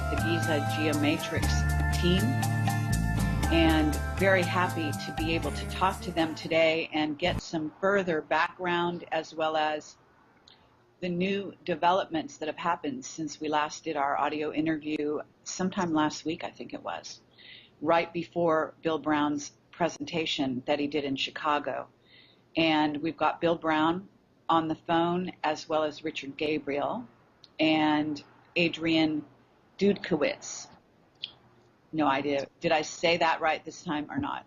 the Giza Geomatrix team, and very happy to be able to talk to them today and get some further background as well as the new developments that have happened since we last did our audio interview sometime last week, I think it was, right before Bill Brown's presentation that he did in Chicago. And we've got Bill Brown on the phone, as well as Richard Gabriel and Adrian Dudkowitz. No idea. Did I say that right this time or not?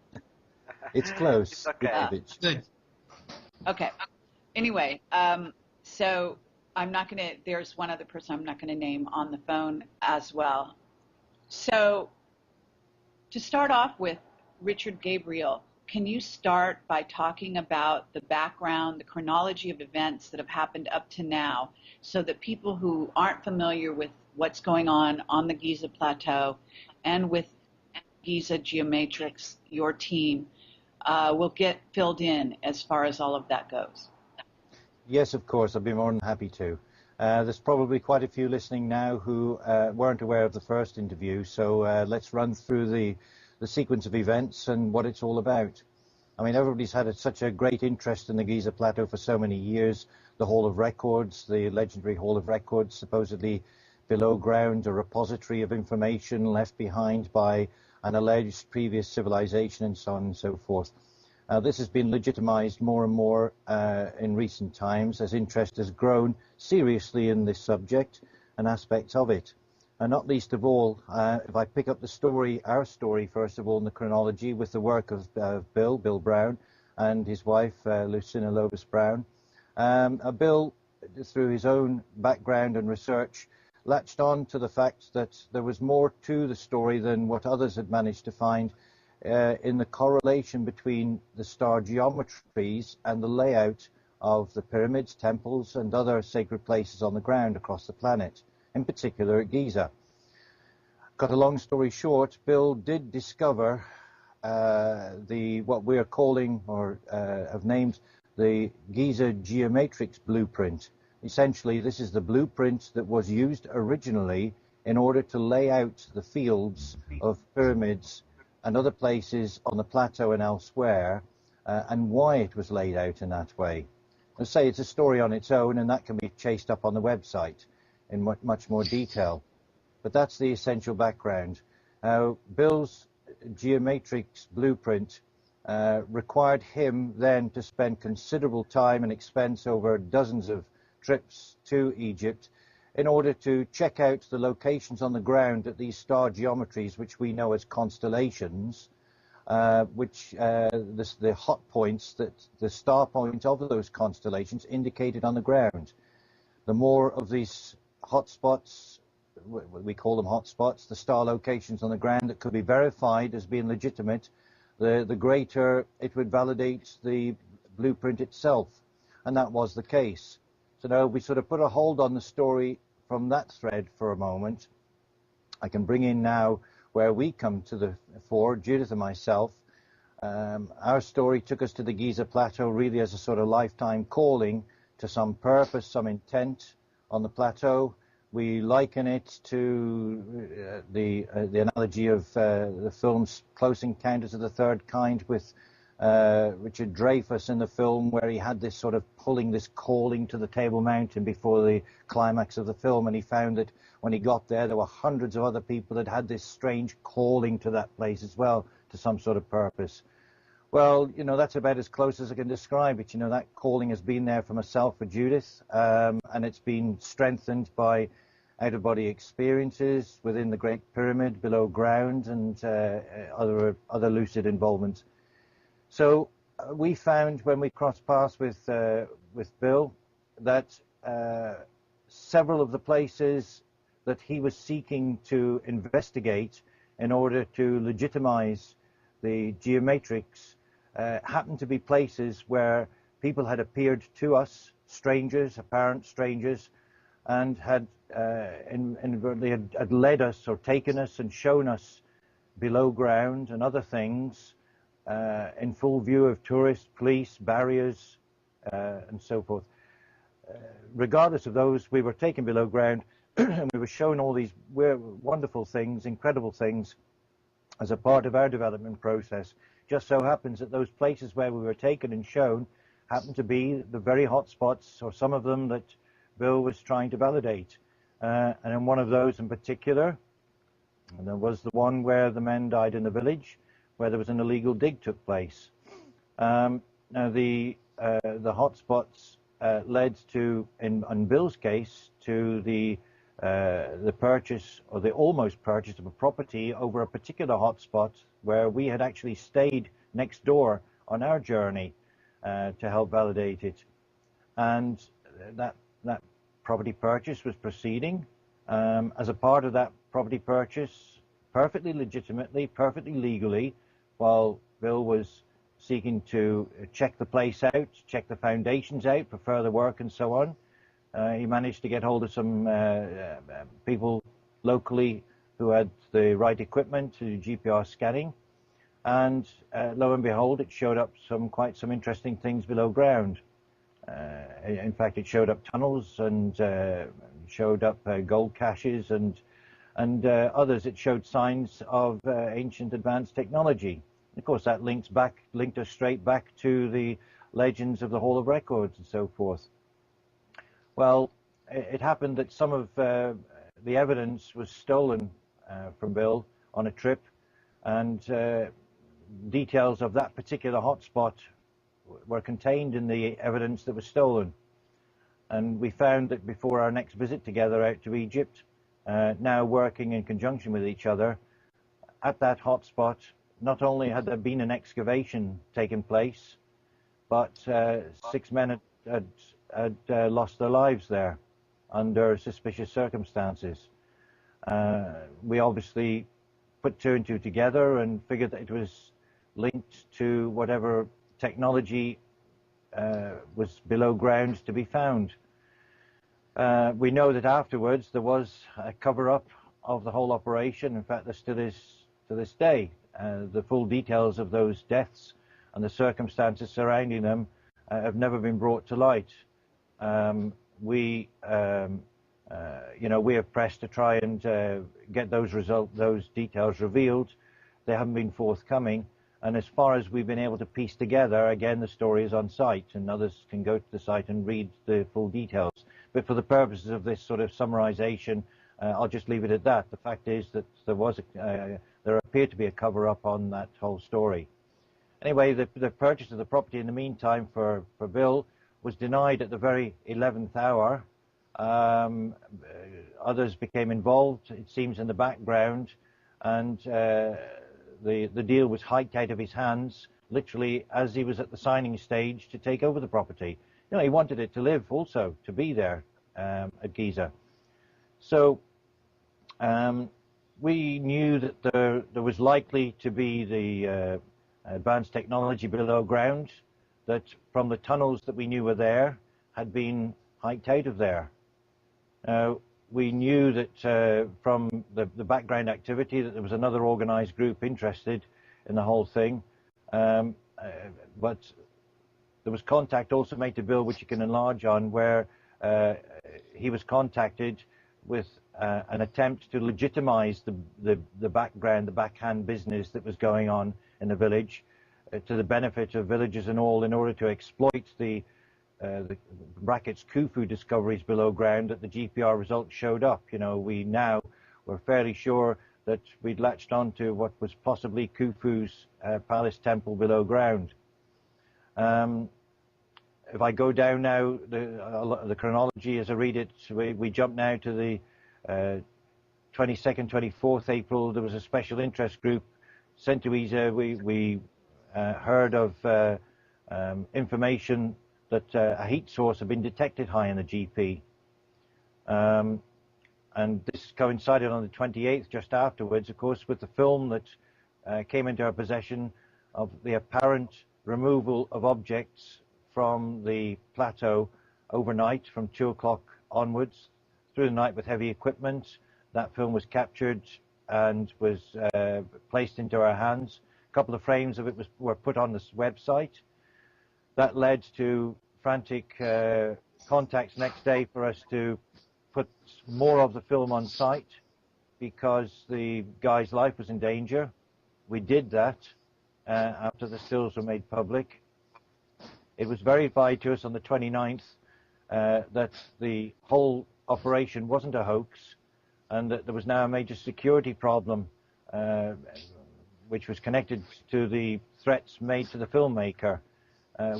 It's close. It's okay. Okay. Anyway, so I'm not going to, there's one other person I'm not going to name on the phone as well. So to start off with, Richard Gabriel, can you start by talking about the background, the chronology of events that have happened up to now, so that people who aren't familiar with what's going on the Giza Plateau and with Giza Geomatrix, your team, will get filled in as far as all of that goes? Yes, of course. I'd be more than happy to. There's probably quite a few listening now who weren't aware of the first interview, so let's run through the sequence of events and what it's all about. I mean, everybody's had such a great interest in the Giza Plateau for so many years. The Hall of Records, the legendary Hall of Records, supposedly below ground, a repository of information left behind by an alleged previous civilization, and so on and so forth. This has been legitimized more and more in recent times as interest has grown seriously in this subject and aspects of it. And not least of all, if I pick up the story, our story, first of all, in the chronology with the work of Bill Brown, and his wife, Lucina Lovis Brown. Bill, through his own background and research, latched on to the fact that there was more to the story than what others had managed to find in the correlation between the star geometries and the layout of the pyramids, temples, and other sacred places on the ground across the planet, in particular at Giza. Cut a long story short, Bill did discover what we are calling, or have named, the Giza Geomatrix blueprint. Essentially, this is the blueprint that was used originally in order to lay out the fields of pyramids and other places on the plateau and elsewhere, and why it was laid out in that way. I'll say it's a story on its own, and that can be chased up on the website in much more detail. But that's the essential background. Bill's geomatrix blueprint required him then to spend considerable time and expense over dozens of trips to Egypt in order to check out the locations on the ground at these star geometries, which we know as constellations, the hot points, that the star point of those constellations indicated on the ground. The more of these hotspots, we call them hotspots, the star locations on the ground that could be verified as being legitimate, the greater it would validate the blueprint itself. And that was the case. So now we sort of put a hold on the story from that thread for a moment. I can bring in now where we come to the fore, Judith and myself. Our story took us to the Giza Plateau really as a sort of lifetime calling to some purpose, some intent on the plateau. We liken it to the analogy of the film's Close Encounters of the Third Kind with Richard Dreyfuss in the film, where he had this sort of pulling, this calling to the Table Mountain before the climax of the film, and he found that when he got there were hundreds of other people that had this strange calling to that place as well, to some sort of purpose. Well, you know, that's about as close as I can describe it. You know, that calling has been there for myself, for Judith, and it's been strengthened by out-of-body experiences within the Great Pyramid, below ground, and other lucid involvements. So we found when we crossed paths with Bill that several of the places that he was seeking to investigate in order to legitimize the geomatrix happened to be places where people had appeared to us, strangers, apparent strangers, and had inadvertently had led us or taken us and shown us below ground and other things in full view of tourists, police, barriers, and so forth. Regardless of those, we were taken below ground and we were shown all these wonderful things, incredible things, as a part of our development process. Just so happens that those places where we were taken and shown happened to be the very hot spots, or some of them, that Bill was trying to validate. And in one of those in particular, and there was the one where the men died in the village, where there was an illegal dig took place. Now the hotspots led to, in Bill's case, to the purchase, or the almost purchase, of a property over a particular hotspot where we had actually stayed next door on our journey to help validate it. And that property purchase was proceeding. As a part of that property purchase, perfectly legitimately, perfectly legally, while Bill was seeking to check the place out, check the foundations out for further work and so on, he managed to get hold of some people locally who had the right equipment to do GPS scanning, and lo and behold, it showed up quite some interesting things below ground. In fact, it showed up tunnels, and showed up gold caches, and others. It showed signs of ancient advanced technology. Of course, that linked us straight back to the legends of the Hall of Records and so forth. Well, it happened that some of the evidence was stolen from Bill on a trip, and details of that particular hotspot were contained in the evidence that was stolen. And we found that before our next visit together out to Egypt, now working in conjunction with each other, at that hotspot, not only had there been an excavation taken place, but 6 men had lost their lives there under suspicious circumstances. We obviously put two and two together and figured that it was linked to whatever technology was below ground to be found. We know that afterwards there was a cover-up of the whole operation. In fact, there still is to this day. The full details of those deaths and the circumstances surrounding them have never been brought to light. We have pressed to try and get those details revealed. They haven't been forthcoming. And as far as we've been able to piece together, again, the story is on site, and others can go to the site and read the full details. But for the purposes of this sort of summarization, I'll just leave it at that. The fact is that there appeared to be a cover-up on that whole story. Anyway, the purchase of the property in the meantime for Bill was denied at the very 11th hour. Others became involved, it seems, in the background, and the deal was hiked out of his hands, literally as he was at the signing stage to take over the property. You know, he wanted it to live also, to be there at Giza. So we knew that there was likely to be the advanced technology below ground, that from the tunnels that we knew were there had been hiked out of there. We knew that from the background activity that there was another organized group interested in the whole thing, but there was contact also made to Bill, which you can enlarge on, where he was contacted with an attempt to legitimize the background, the backhand business that was going on in the village to the benefit of villagers and all, in order to exploit the brackets Khufu discoveries below ground that the GPR results showed up. You know, we now were fairly sure that we'd latched onto what was possibly Khufu's palace temple below ground. If I go down now, the chronology as I read it, we jump now to the 22nd, 24th April. There was a special interest group sent to Giza. We heard of information that a heat source had been detected high in the GP. And this coincided on the 28th, just afterwards, of course, with the film that came into our possession of the apparent removal of objects from the plateau overnight from 2 o'clock onwards through the night with heavy equipment. That film was captured and was placed into our hands. A couple of frames of it were put on this website. That led to frantic contacts next day for us to put more of the film on site because the guy's life was in danger. We did that after the stills were made public. It was verified to us on the 29th that the whole operation wasn't a hoax and that there was now a major security problem which was connected to the threats made to the filmmaker.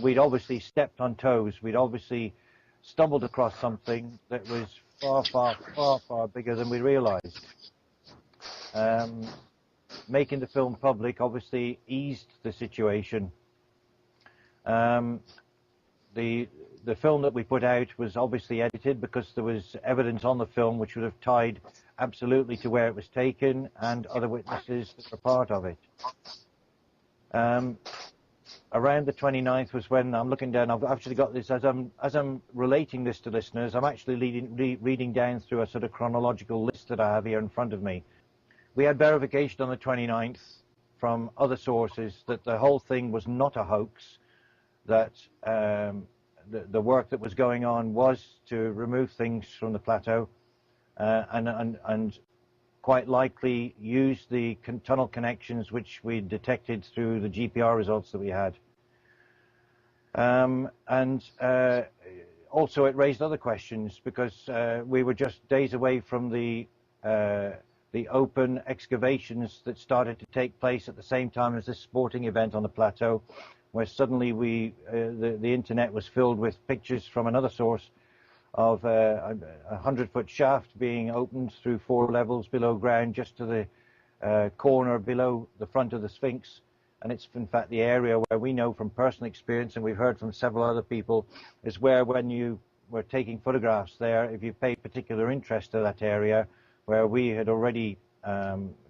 We'd obviously stepped on toes. We'd obviously stumbled across something that was far, far, far, far bigger than we realized. Making the film public obviously eased the situation. The film that we put out was obviously edited because there was evidence on the film which would have tied absolutely to where it was taken and other witnesses that were part of it. Around the 29th was when I'm looking down. I've actually got this as I'm relating this to listeners. I'm actually reading down through a sort of chronological list that I have here in front of me. We had verification on the 29th from other sources that the whole thing was not a hoax, that the work that was going on was to remove things from the plateau and quite likely use the tunnel connections which we detected through the GPR results that we had. Also it raised other questions because we were just days away from the open excavations that started to take place at the same time as this sporting event on the plateau, where suddenly the internet was filled with pictures from another source of a 100-foot shaft being opened through 4 levels below ground just to the corner below the front of the Sphinx. And it's in fact the area where we know from personal experience, and we've heard from several other people, is where when you were taking photographs there, if you paid particular interest to that area, where we had already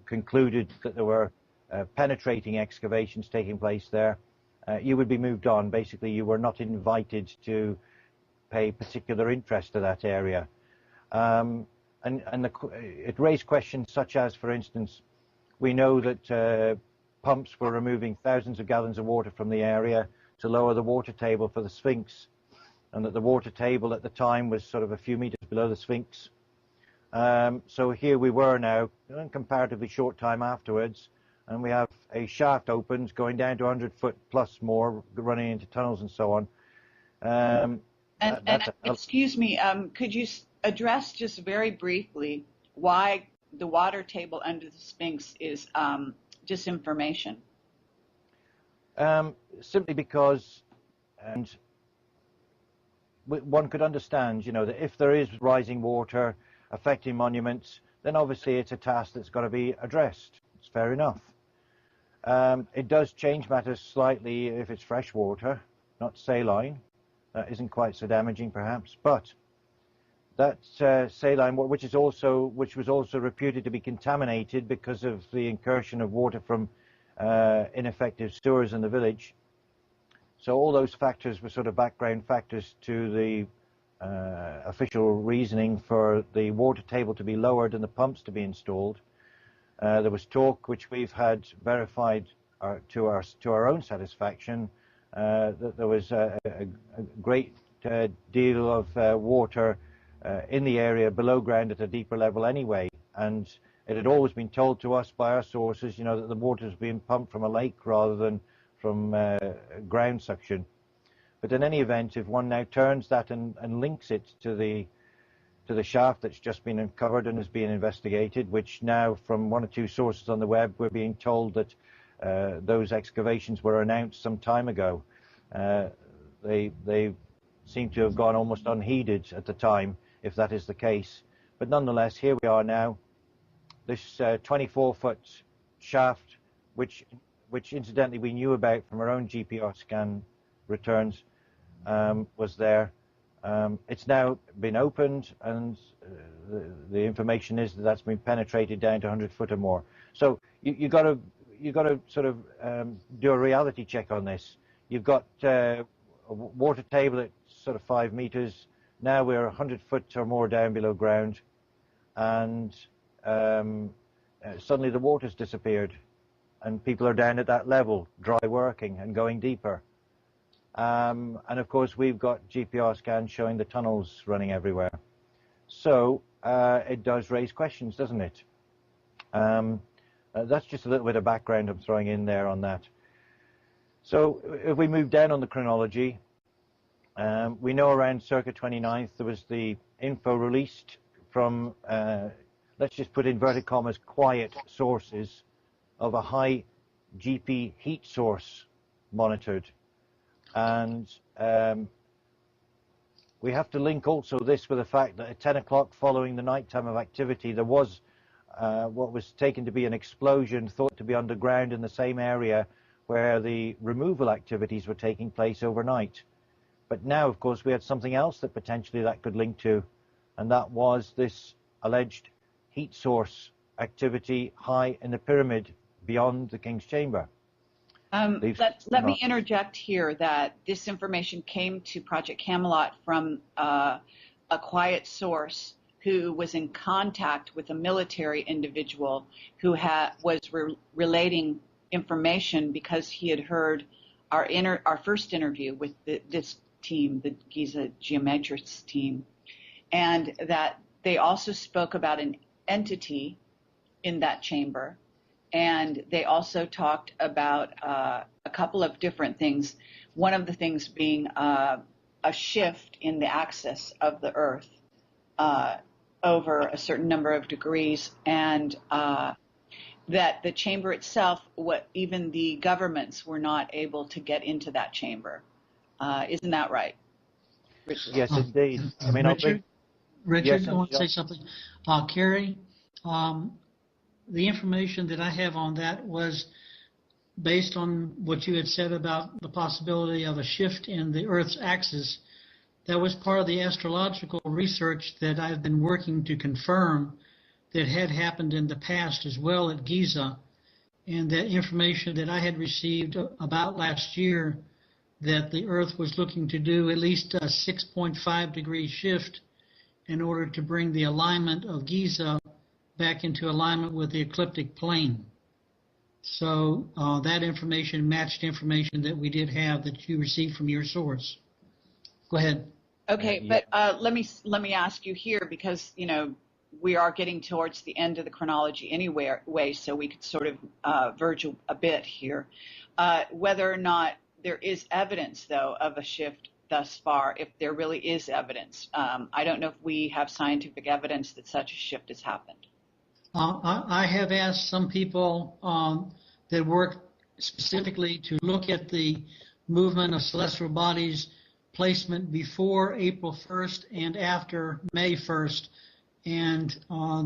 concluded that there were penetrating excavations taking place there, you would be moved on. Basically, you were not invited to pay particular interest to that area. It raised questions such as, for instance, we know that pumps were removing thousands of gallons of water from the area to lower the water table for the Sphinx, and that the water table at the time was sort of a few meters below the Sphinx. So here we were now, a comparatively short time afterwards, and we have a shaft opened going down to 100 foot plus more, running into tunnels and so on. Excuse me, could you address just very briefly why the water table under the Sphinx is disinformation? Simply because, and one could understand, that if there is rising water affecting monuments, then obviously it's a task that's got to be addressed. It's fair enough. It does change matters slightly if it's fresh water, not saline. That isn't quite so damaging, perhaps, but that saline, which was also reputed to be contaminated because of the incursion of water from ineffective sewers in the village. So all those factors were sort of background factors to the official reasoning for the water table to be lowered and the pumps to be installed. There was talk, which we've had verified to our own satisfaction, that there was a great deal of water in the area below ground at a deeper level anyway, and it had always been told to us by our sources, that the water was being pumped from a lake rather than from ground suction. But in any event, if one now turns that and links it to the shaft that's just been uncovered and is being investigated, which now from 1 or 2 sources on the web we're being told that those excavations were announced some time ago. They seem to have gone almost unheeded at the time, if that is the case. But nonetheless, here we are now. This 24-foot shaft, which incidentally we knew about from our own GPR scan returns, was there. It's now been opened, and the information is that that's been penetrated down to 100 foot or more. So you got to sort of do a reality check on this. You've got a water table at sort of 5 meters. Now we're 100 foot or more down below ground, and suddenly the water's disappeared, and people are down at that level, dry working and going deeper. And of course we've got GPR scans showing the tunnels running everywhere. So it does raise questions, doesn't it? That's just a little bit of background I'm throwing in there on that. So if we move down on the chronology, we know around circa 29th there was the info released from, let's just put inverted commas, quiet sources of a high GP heat source monitored. And we have to link also this with the fact that at 10 o'clock following the night time of activity, there was what was taken to be an explosion, thought to be underground in the same area where the removal activities were taking place overnight. But now, of course, we had something else that potentially that could link to, and that was this alleged heat source activity high in the pyramid beyond the King's Chamber. Let me interject here that this information came to Project Camelot from a quiet source who was in contact with a military individual who was relating information because he had heard our first interview with this team, the Giza Geometrics team, and that they also spoke about an entity in that chamber. And they also talked about a couple of different things. One of the things being a shift in the axis of the Earth over a certain number of degrees, and that the chamber itself, even the governments were not able to get into that chamber. Isn't that right, Richard? Yes, indeed. I mean, Richard, yes, I want to say something. Carrie, the information that I have on that was based on what you had said about the possibility of a shift in the Earth's axis. That was part of the astrological research that I've been working to confirm that had happened in the past as well at Giza. And that information that I had received about last year, that the Earth was looking to do at least a 6.5 degree shift in order to bring the alignment of Giza back into alignment with the ecliptic plane. So that information matched information that we did have that you received from your source. Go ahead. Okay, but let me ask you here, because we are getting towards the end of the chronology anyway, so we could sort of verge a bit here. Whether or not there is evidence, though, of a shift thus far, if there really is evidence. I don't know if we have scientific evidence that such a shift has happened. I have asked some people that work specifically to look at the movement of celestial bodies placement before April 1st and after May 1st. And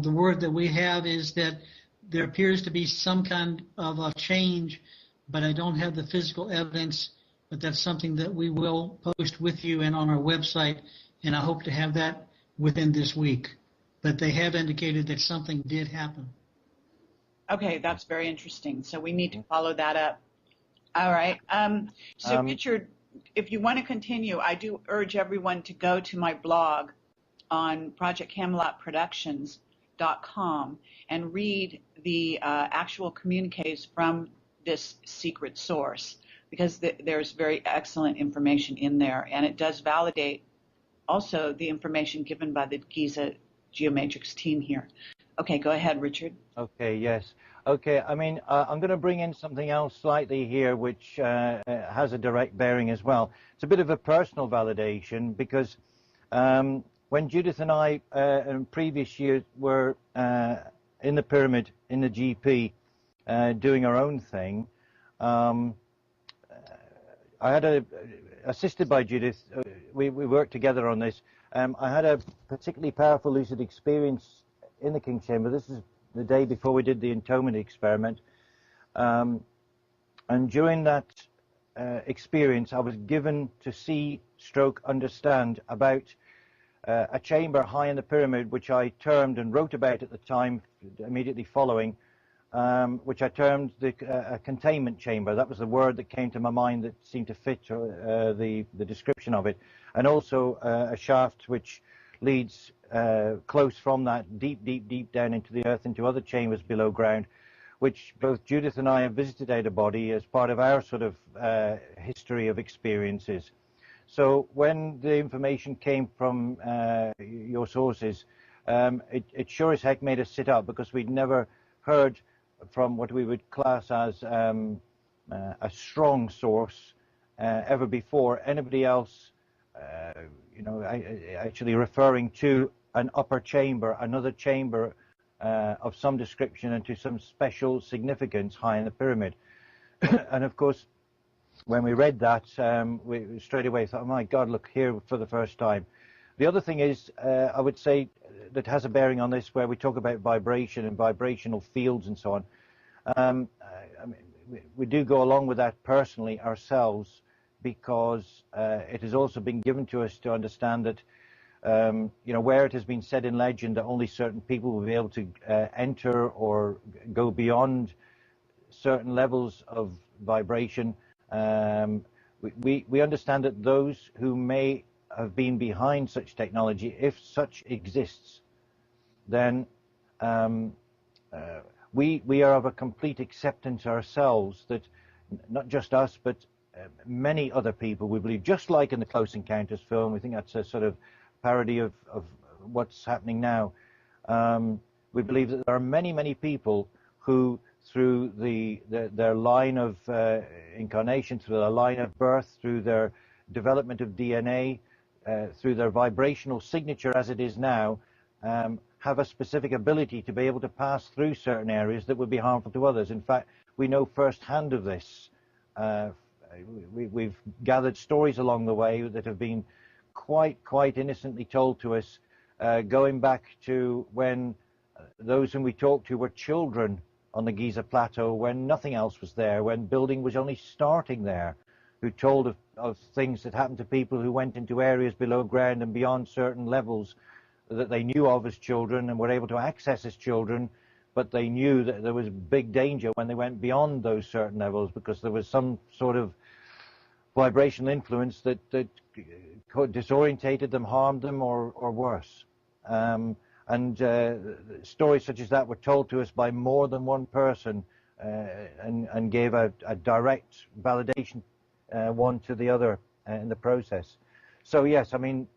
the word that we have is that there appears to be some kind of a change, but I don't have the physical evidence. But that's something that we will post with you and on our website, and I hope to have that within this week. But they have indicated that something did happen. Okay, that's very interesting. So we need to follow that up. All right. So Richard, if you want to continue, I do urge everyone to go to my blog on projectcamelotproductions.com and read the actual communiques from this secret source, because there's very excellent information in there, and it does validate also the information given by the Giza Geometrics team here. Okay, go ahead, Richard. Okay, yes. Okay, I mean, I'm going to bring in something else slightly here, which has a direct bearing as well. It's a bit of a personal validation, because when Judith and I in previous years were in the pyramid, in the GP, doing our own thing, I had assisted by Judith, we worked together on this. I had a particularly powerful lucid experience in the King's Chamber. This is the day before we did the entombment experiment. And during that experience, I was given to see, stroke, understand about a chamber high in the pyramid, which I termed and wrote about at the time, immediately following, which I termed a containment chamber. That was the word that came to my mind that seemed to fit the description of it. And also a shaft which leads close from that, deep down into the earth, into other chambers below ground, which both Judith and I have visited out of body as part of our sort of history of experiences. So when the information came from your sources, it sure as heck made us sit up, because we'd never heard from what we would class as a strong source ever before. Anybody else, actually referring to an upper chamber, another chamber of some description and to some special significance high in the pyramid. And of course, when we read that, we straight away thought, oh my God, look here for the first time. The other thing is, I would say, that has a bearing on this, where we talk about vibration and vibrational fields and so on. I mean, we do go along with that personally ourselves, because it has also been given to us to understand that, where it has been said in legend that only certain people will be able to enter or go beyond certain levels of vibration, we understand that those who may have been behind such technology, if such exists, then we are of a complete acceptance ourselves that not just us, but many other people, we believe, just like in the Close Encounters film. We think that's a sort of parody of what's happening now. We believe that there are many, many people who, through their line of incarnation, through their line of birth, through their development of DNA, through their vibrational signature as it is now, have a specific ability to be able to pass through certain areas that would be harmful to others. In fact, we know firsthand of this. We've gathered stories along the way that have been quite innocently told to us, going back to when those whom we talked to were children on the Giza Plateau, when nothing else was there, when building was only starting there, who told of things that happened to people who went into areas below ground and beyond certain levels that they knew of as children and were able to access as children, but they knew that there was big danger when they went beyond those certain levels, because there was some sort of vibrational influence that disorientated them, harmed them, or worse. And stories such as that were told to us by more than one person, and gave a direct validation one to the other in the process. So yes, I mean,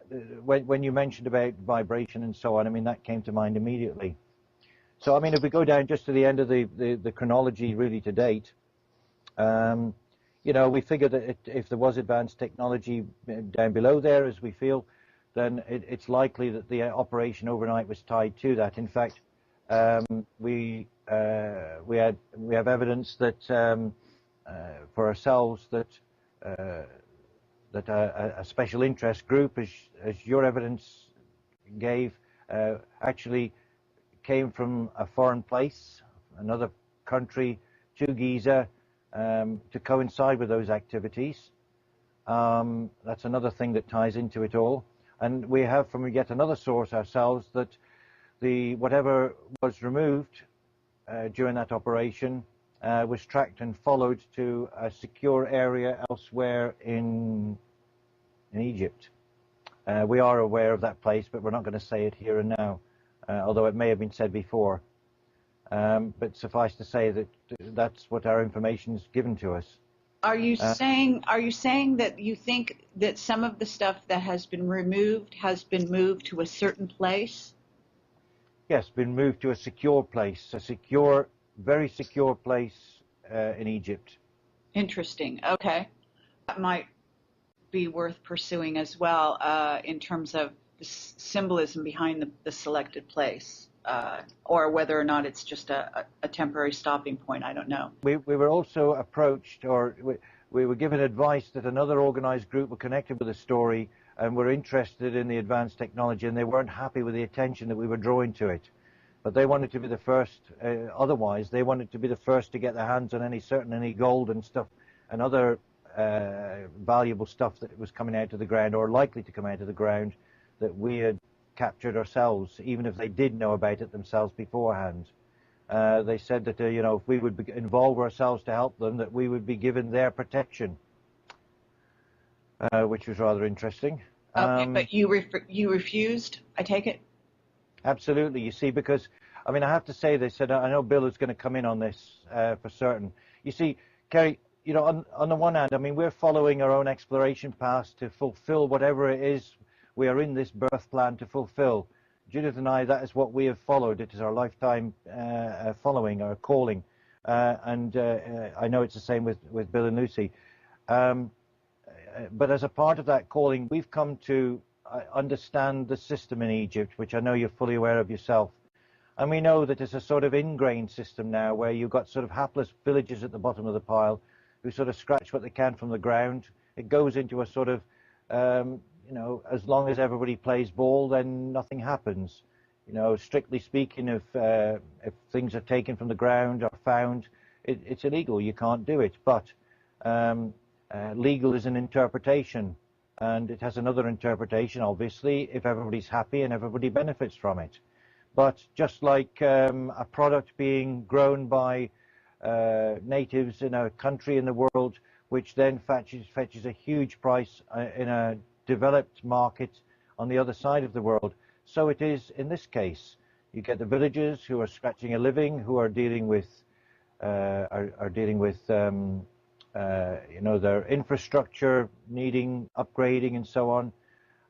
when you mentioned about vibration and so on, I mean, that came to mind immediately. So I mean, if we go down just to the end of the chronology really to date, we figure that if there was advanced technology down below there, as we feel, then it's likely that the operation overnight was tied to that. In fact, we have evidence that for ourselves that a special interest group, as your evidence gave, actually came from a foreign place, another country, to Giza, to coincide with those activities. That's another thing that ties into it all. And we have from yet another source ourselves that whatever was removed during that operation was tracked and followed to a secure area elsewhere in Egypt. We are aware of that place, but we're not going to say it here and now, although it may have been said before. But suffice to say that that's what our information is given to us. Are you saying that you think that some of the stuff that has been removed has been moved to a certain place? Yes, been moved to a secure place, a secure, very secure place in Egypt. Interesting. Okay. That might be worth pursuing as well, in terms of the symbolism behind the selected place. Or whether or not it's just a temporary stopping point, I don't know. We were also approached, or we were given advice that another organized group were connected with the story and were interested in the advanced technology, and they weren't happy with the attention that we were drawing to it. But they wanted to be the first, otherwise they wanted to be the first to get their hands on any gold and stuff and other valuable stuff that was coming out of the ground, or likely to come out of the ground, that we had captured ourselves, even if they did know about it themselves beforehand. They said that if we would involve ourselves to help them, that we would be given their protection, which was rather interesting. Okay, but you refused, I take it? Absolutely. You see, because I mean, I have to say, they said, I know Bill is going to come in on this for certain. You see, Kerry, you know, on the one hand, I mean, we're following our own exploration path to fulfill whatever it is we are in this birth plan to fulfill. Judith and I, that is what we have followed. It is our lifetime following, our calling. And I know it's the same with Bill and Lucy. But as a part of that calling, we've come to understand the system in Egypt, which I know you're fully aware of yourself. And we know that it's a sort of ingrained system now where you've got sort of hapless villagers at the bottom of the pile who sort of scratch what they can from the ground. It goes into a sort of, you know, as long as everybody plays ball, then nothing happens. You know, strictly speaking, if things are taken from the ground or found, it's illegal. You can't do it. But legal is an interpretation, and it has another interpretation, obviously, if everybody's happy and everybody benefits from it. But just like a product being grown by natives in a country in the world, which then fetches a huge price in a developed market on the other side of the world, so it is in this case. You get the villagers who are scratching a living, who are dealing with you know, their infrastructure needing upgrading and so on,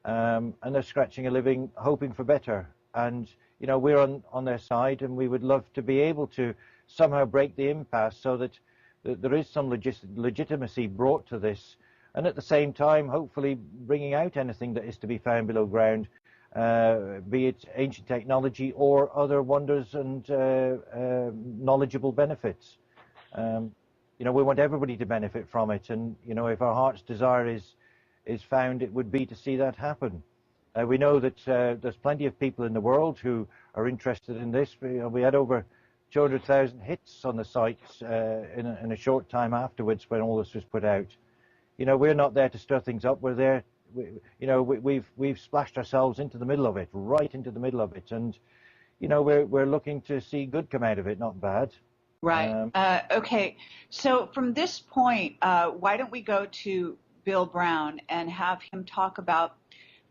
and they're scratching a living, hoping for better. And you know, we're on their side, and we would love to be able to somehow break the impasse so that there is some legitimacy brought to this, and at the same time, hopefully bringing out anything that is to be found below ground, be it ancient technology or other wonders and knowledgeable benefits. You know, we want everybody to benefit from it, and you know, if our heart's desire is found, it would be to see that happen. We know that there's plenty of people in the world who are interested in this. We had over 200,000 hits on the sites in a short time afterwards when all this was put out. You know, we're not there to stir things up. We're there, you know, we've splashed ourselves into the middle of it, right into the middle of it, and you know, we're looking to see good come out of it, not bad. Right. Okay. So from this point, why don't we go to Bill Brown and have him talk about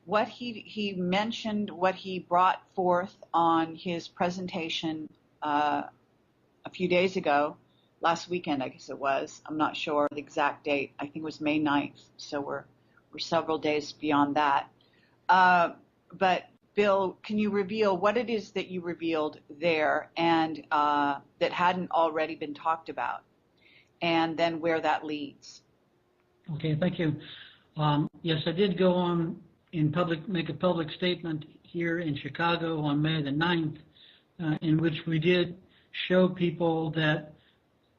what he mentioned, what he brought forth on his presentation a few days ago, last weekend, I guess it was. I'm not sure the exact date. I think it was May 9th. So we're several days beyond that. But Bill, can you reveal what it is that you revealed there and that hadn't already been talked about, and then where that leads? Okay, thank you. Yes, I did go on in public, make a public statement here in Chicago on May the 9th, in which we did show people that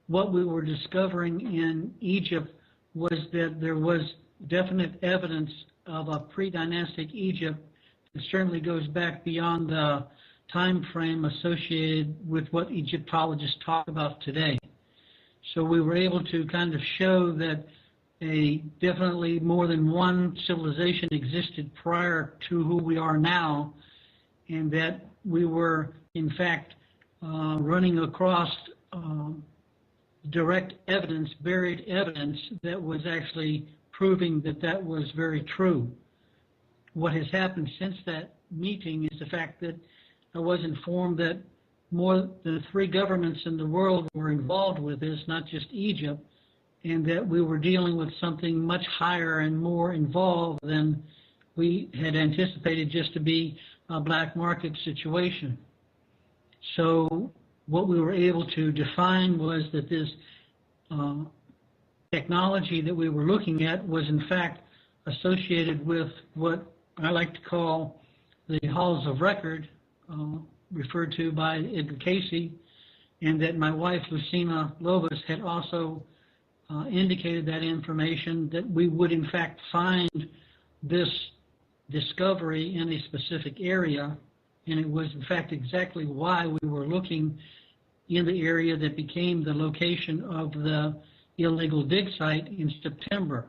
what we were discovering in Egypt was that there was definite evidence of a pre-dynastic Egypt. It certainly goes back beyond the time frame associated with what Egyptologists talk about today. So we were able to kind of show that definitely more than one civilization existed prior to who we are now, and that we were, in fact, running across direct evidence, buried evidence, that was actually proving that that was very true. What has happened since that meeting is the fact that I was informed that more than 3 governments in the world were involved with this, not just Egypt, and that we were dealing with something much higher and more involved than we had anticipated just to be a black market situation. So what we were able to define was that this technology that we were looking at was in fact associated with what I like to call the halls of record, referred to by Edgar Casey, and that my wife Lucina Lovis had also indicated that information, that we would in fact find this discovery in a specific area, and it was in fact exactly why we were looking in the area that became the location of the illegal dig site in September.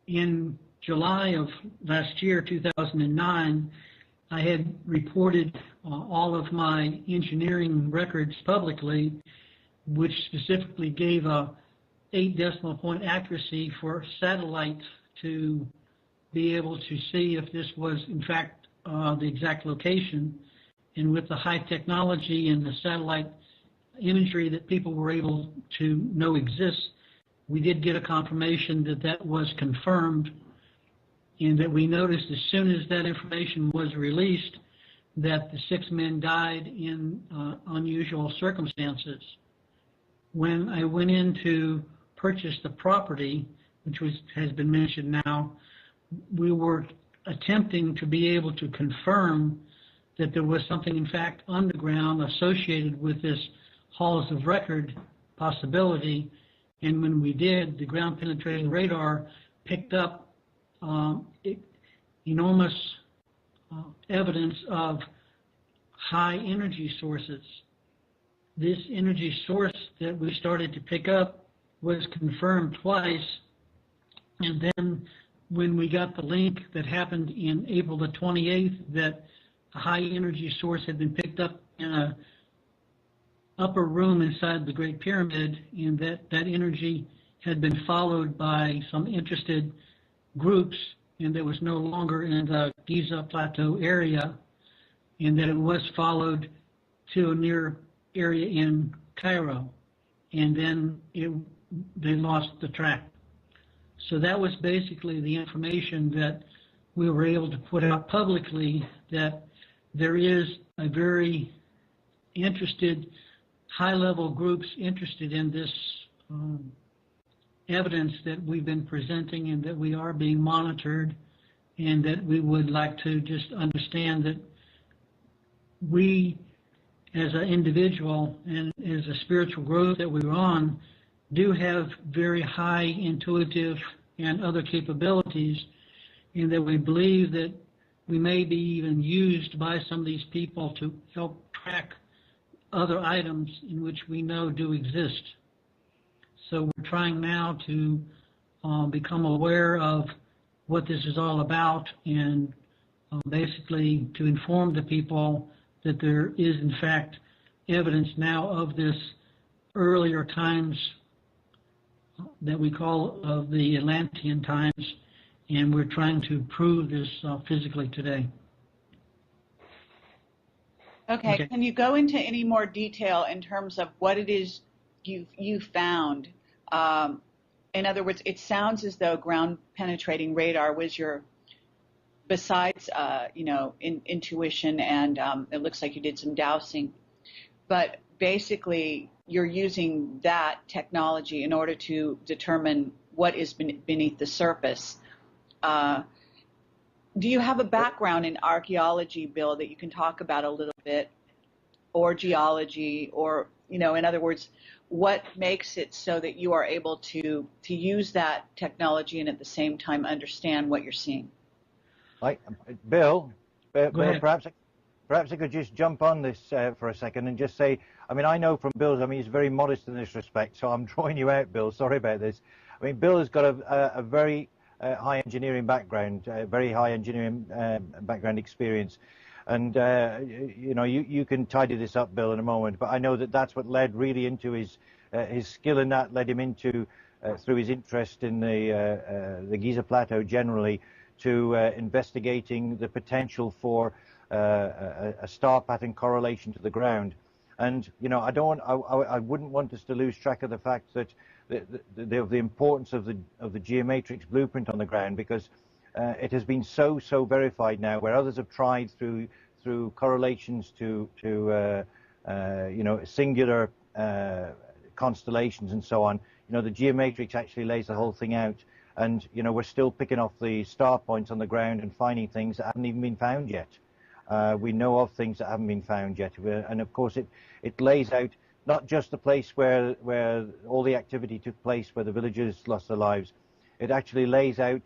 In July of last year, 2009, I had reported all of my engineering records publicly, which specifically gave a 8 decimal point accuracy for satellites to be able to see if this was in fact the exact location. And with the high technology and the satellite imagery that people were able to know exists, we did get a confirmation that that was confirmed, and that we noticed as soon as that information was released that the 6 men died in unusual circumstances. When I went in to purchase the property, which has been mentioned now, we were attempting to be able to confirm that there was something, in fact, underground associated with this halls of record possibility. And when we did, the ground penetrating radar picked up enormous evidence of high energy sources. This energy source that we started to pick up was confirmed twice, and then when we got the link that happened in April the 28th that a high energy source had been picked up in a upper room inside the Great Pyramid, and that energy had been followed by some interested groups, and that was no longer in the Giza Plateau area, and that it was followed to a near area in Cairo, and then they lost the track. So that was basically the information that we were able to put out publicly, that there is a very interested, high-level groups interested in this evidence that we've been presenting, and that we are being monitored, and that we would like to just understand that we, as an individual and as a spiritual growth that we're on, do have very high intuitive and other capabilities, and that we believe that we may be even used by some of these people to help track other items in which we know do exist. So we're trying now to become aware of what this is all about, and basically to inform the people that there is in fact evidence now of this earlier times that we call of the Atlantean times, and we're trying to prove this physically today. Okay. Can you go into any more detail in terms of what it is you found? In other words, it sounds as though ground penetrating radar was your, besides intuition, and it looks like you did some dowsing, but basically you're using that technology in order to determine what is beneath the surface. Do you have a background in archaeology, Bill, that you can talk about a little bit, or geology, or, in other words, what makes it so that you are able to use that technology and at the same time understand what you're seeing? Bill, perhaps I could just jump on this for a second and just say, I know from Bill's, he's very modest in this respect, so I'm drawing you out, Bill. Sorry about this. Bill has got a very high engineering background, very high engineering background experience. And, you can tidy this up, Bill, in a moment, but I know that that's what led really into his skill in that, led him into, through his interest in the Giza Plateau generally, to investigating the potential for a star pattern correlation to the ground. And, I wouldn't want us to lose track of the fact that the importance of the geomatrix blueprint on the ground, because it has been so verified now, where others have tried through correlations to singular constellations and so on. The geomatrix actually lays the whole thing out, and we're still picking off the star points on the ground and finding things that haven't even been found yet. We know of things that haven't been found yet, and of course it lays out not just the place where all the activity took place, where the villagers lost their lives. It actually lays out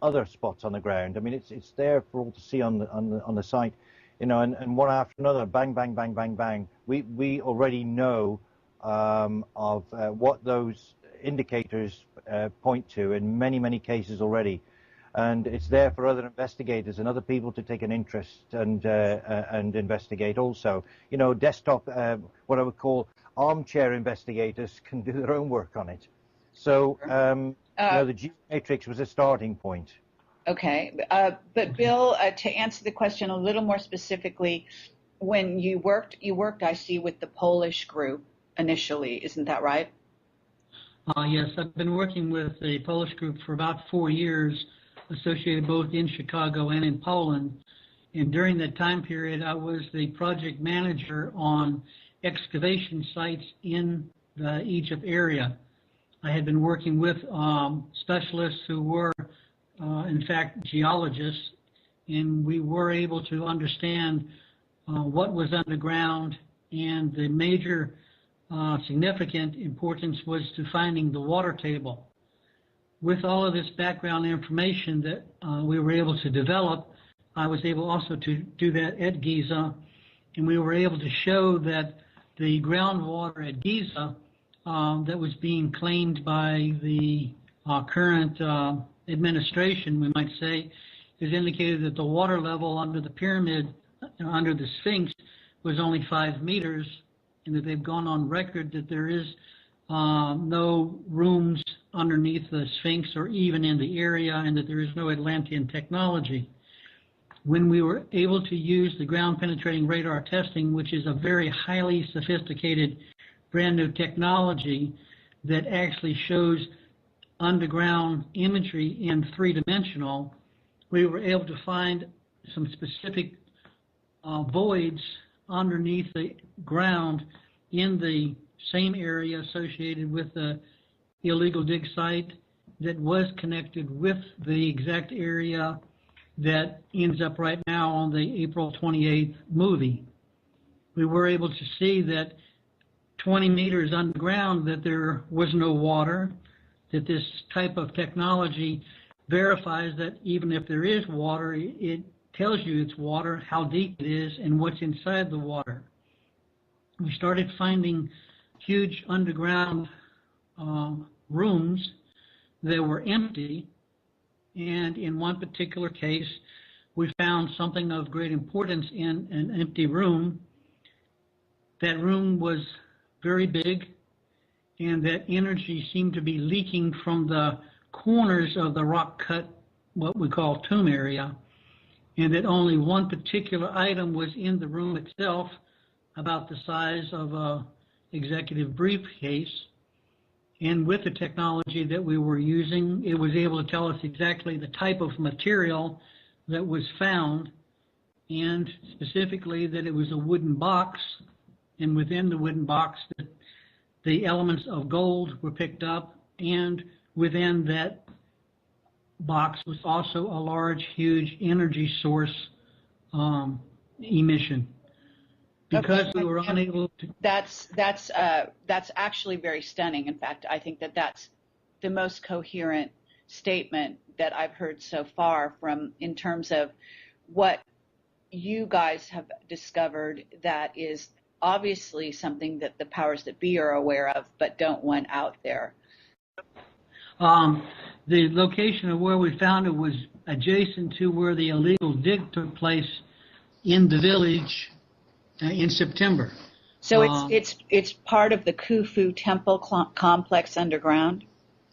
other spots on the ground. It's there for all to see on the site, and one after another, bang, bang, bang, bang, bang. We already know of what those indicators point to in many cases already, and it's there for other investigators and other people to take an interest and investigate also. Desktop, what I would call armchair investigators, can do their own work on it. So the geomatrix was a starting point. Okay, but Bill, to answer the question a little more specifically, when you worked, I see, with the Polish group, initially. Isn't that right? Yes, I've been working with a Polish group for about 4 years, associated both in Chicago and in Poland. And during that time period, I was the project manager on excavation sites in the Egypt area. I had been working with specialists who were, in fact, geologists, and we were able to understand what was underground, and the major significant importance was to finding the water table. With all of this background information that we were able to develop, I was able also to do that at Giza, and we were able to show that the groundwater at Giza that was being claimed by the current administration, we might say, has indicated that the water level under the pyramid, under the Sphinx, was only 5 meters, and that they've gone on record that there is no rooms underneath the Sphinx or even in the area, and that there is no Atlantean technology. When we were able to use the ground penetrating radar testing, which is a very highly sophisticated brand new technology that actually shows underground imagery in 3-dimensional, we were able to find some specific voids underneath the ground in the same area associated with the illegal dig site that was connected with the exact area that ends up right now on the April 28th movie. We were able to see that 20 meters underground that there was no water, that this type of technology verifies that even if there is water, it tells you it's water, how deep it is, and what's inside the water. We started finding huge underground rooms that were empty, and in one particular case, we found something of great importance in an empty room. That room was very big, and that energy seemed to be leaking from the corners of the rock-cut, what we call tomb area, and that only one particular item was in the room itself, about the size of a executive briefcase. And with the technology that we were using, it was able to tell us exactly the type of material that was found, and specifically that it was a wooden box, and within the wooden box the elements of gold were picked up, and within that box was also a large, huge energy source emission. Because we were unable to... That's actually very stunning. In fact, I think that that's the most coherent statement that I've heard so far in terms of what you guys have discovered that is obviously something that the powers that be are aware of but don't want out there. The location of where we found it was adjacent to where the illegal dig took place in the village in September. So it's part of the Khufu temple complex underground?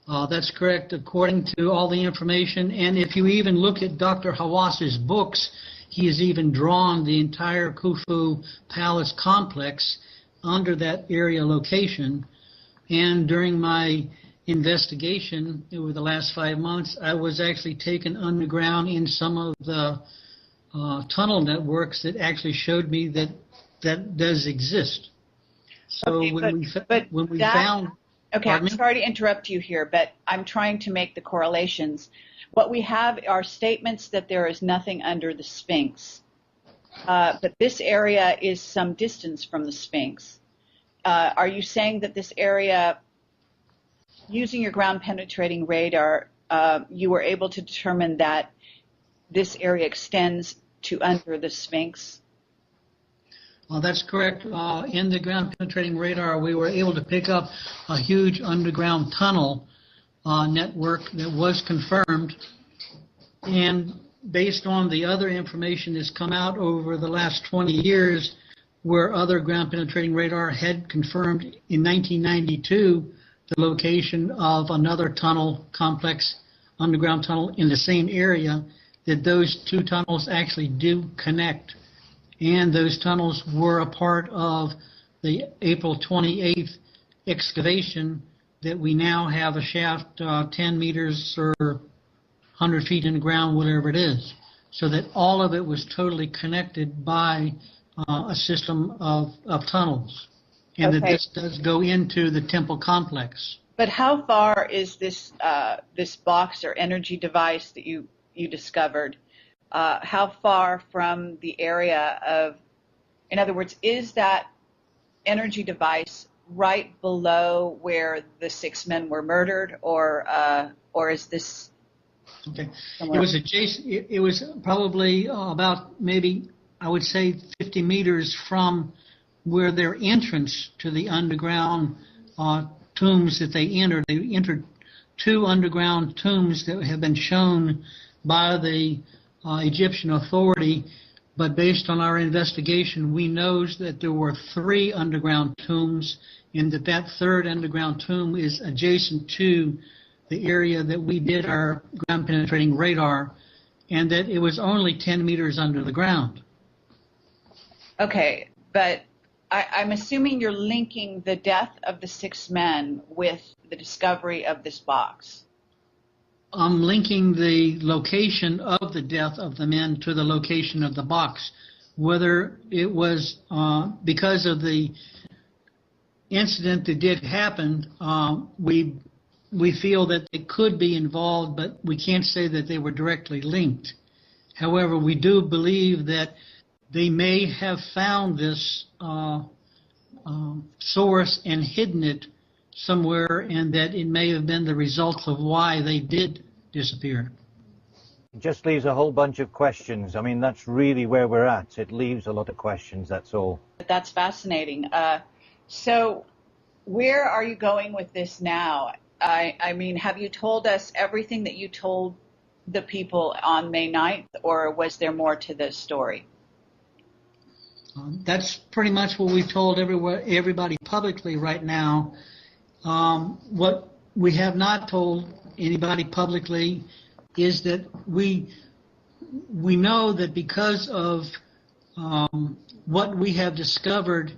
That's correct, according to all the information. And if you even look at Dr. Hawas's books, he has even drawn the entire Khufu palace complex under that area location. And during my investigation over the last 5 months, I was actually taken underground in some of the tunnel networks that actually showed me that does exist. So okay, when we found... Okay, I'm sorry to interrupt you here, but I'm trying to make the correlations. What we have are statements that there is nothing under the Sphinx, but this area is some distance from the Sphinx. Are you saying that this area, using your ground penetrating radar, you were able to determine that this area extends to under the Sphinx? Well, that's correct. In the ground penetrating radar, we were able to pick up a huge underground tunnel network that was confirmed. And based on the other information that's come out over the last 20 years, where other ground penetrating radar had confirmed in 1992 the location of another tunnel complex, underground tunnel in the same area, that those two tunnels actually do connect. And those tunnels were a part of the April 28th excavation that we now have a shaft 10 meters or 100 feet in the ground, whatever it is, so that all of it was totally connected by a system of tunnels, and that this does go into the temple complex. But how far is this this box or energy device that you discovered? How far from the area of, in other words, is that energy device right below where the 6 men were murdered, or is this? Okay, it was adjacent. It was probably about, maybe I would say 50 meters from where their entrance to the underground tombs that they entered. They entered 2 underground tombs that have been shown by the Egyptian authority, but based on our investigation, we know that there were 3 underground tombs, and that 3rd underground tomb is adjacent to the area that we did our ground penetrating radar, and that it was only 10 meters under the ground. Okay, but I'm assuming you're linking the death of the 6 men with the discovery of this box. I'm linking the location of the death of the men to the location of the box. Whether it was because of the incident that did happen, we feel that it could be involved, but we can't say that they were directly linked. However, we do believe that they may have found this source and hidden it somewhere, and that it may have been the result of why they did disappear. It just leaves a whole bunch of questions. I mean, that's really where we're at. It leaves a lot of questions, that's all. That's fascinating. So where are you going with this now? I mean, have you told us everything that you told the people on May 9th, or was there more to this story? That's pretty much what we've told everybody publicly right now. What we have not told anybody publicly is that we know that because of what we have discovered,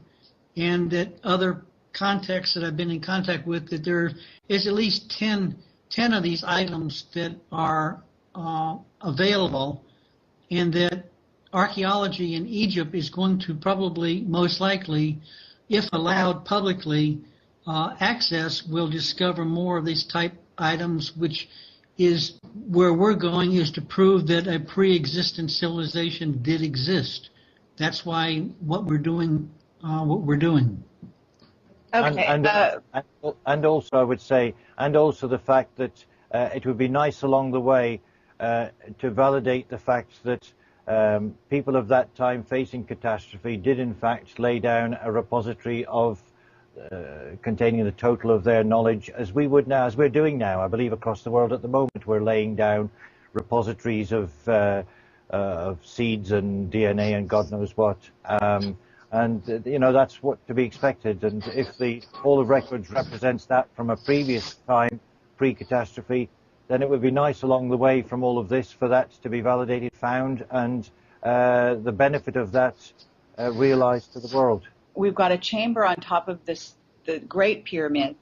and that other contacts that I've been in contact with, that there is at least 10 of these items that are available, and that archaeology in Egypt is going to probably, most likely, if allowed publicly access, will discover more of these type items, which is where we're going, is to prove that a pre-existent civilization did exist. That's why what we're doing, Okay. And also, I would say, and also the fact that it would be nice along the way to validate the fact that people of that time facing catastrophe did in fact lay down a repository of containing the total of their knowledge, as we would now, as we're doing now. I believe across the world at the moment we're laying down repositories of seeds and DNA and God knows what. And you know, that's what to be expected. And if the Hall of Records represents that from a previous time, pre-catastrophe, then it would be nice along the way from all of this for that to be validated, found, and the benefit of that realized to the world. We've got a chamber on top of this, the Great Pyramid,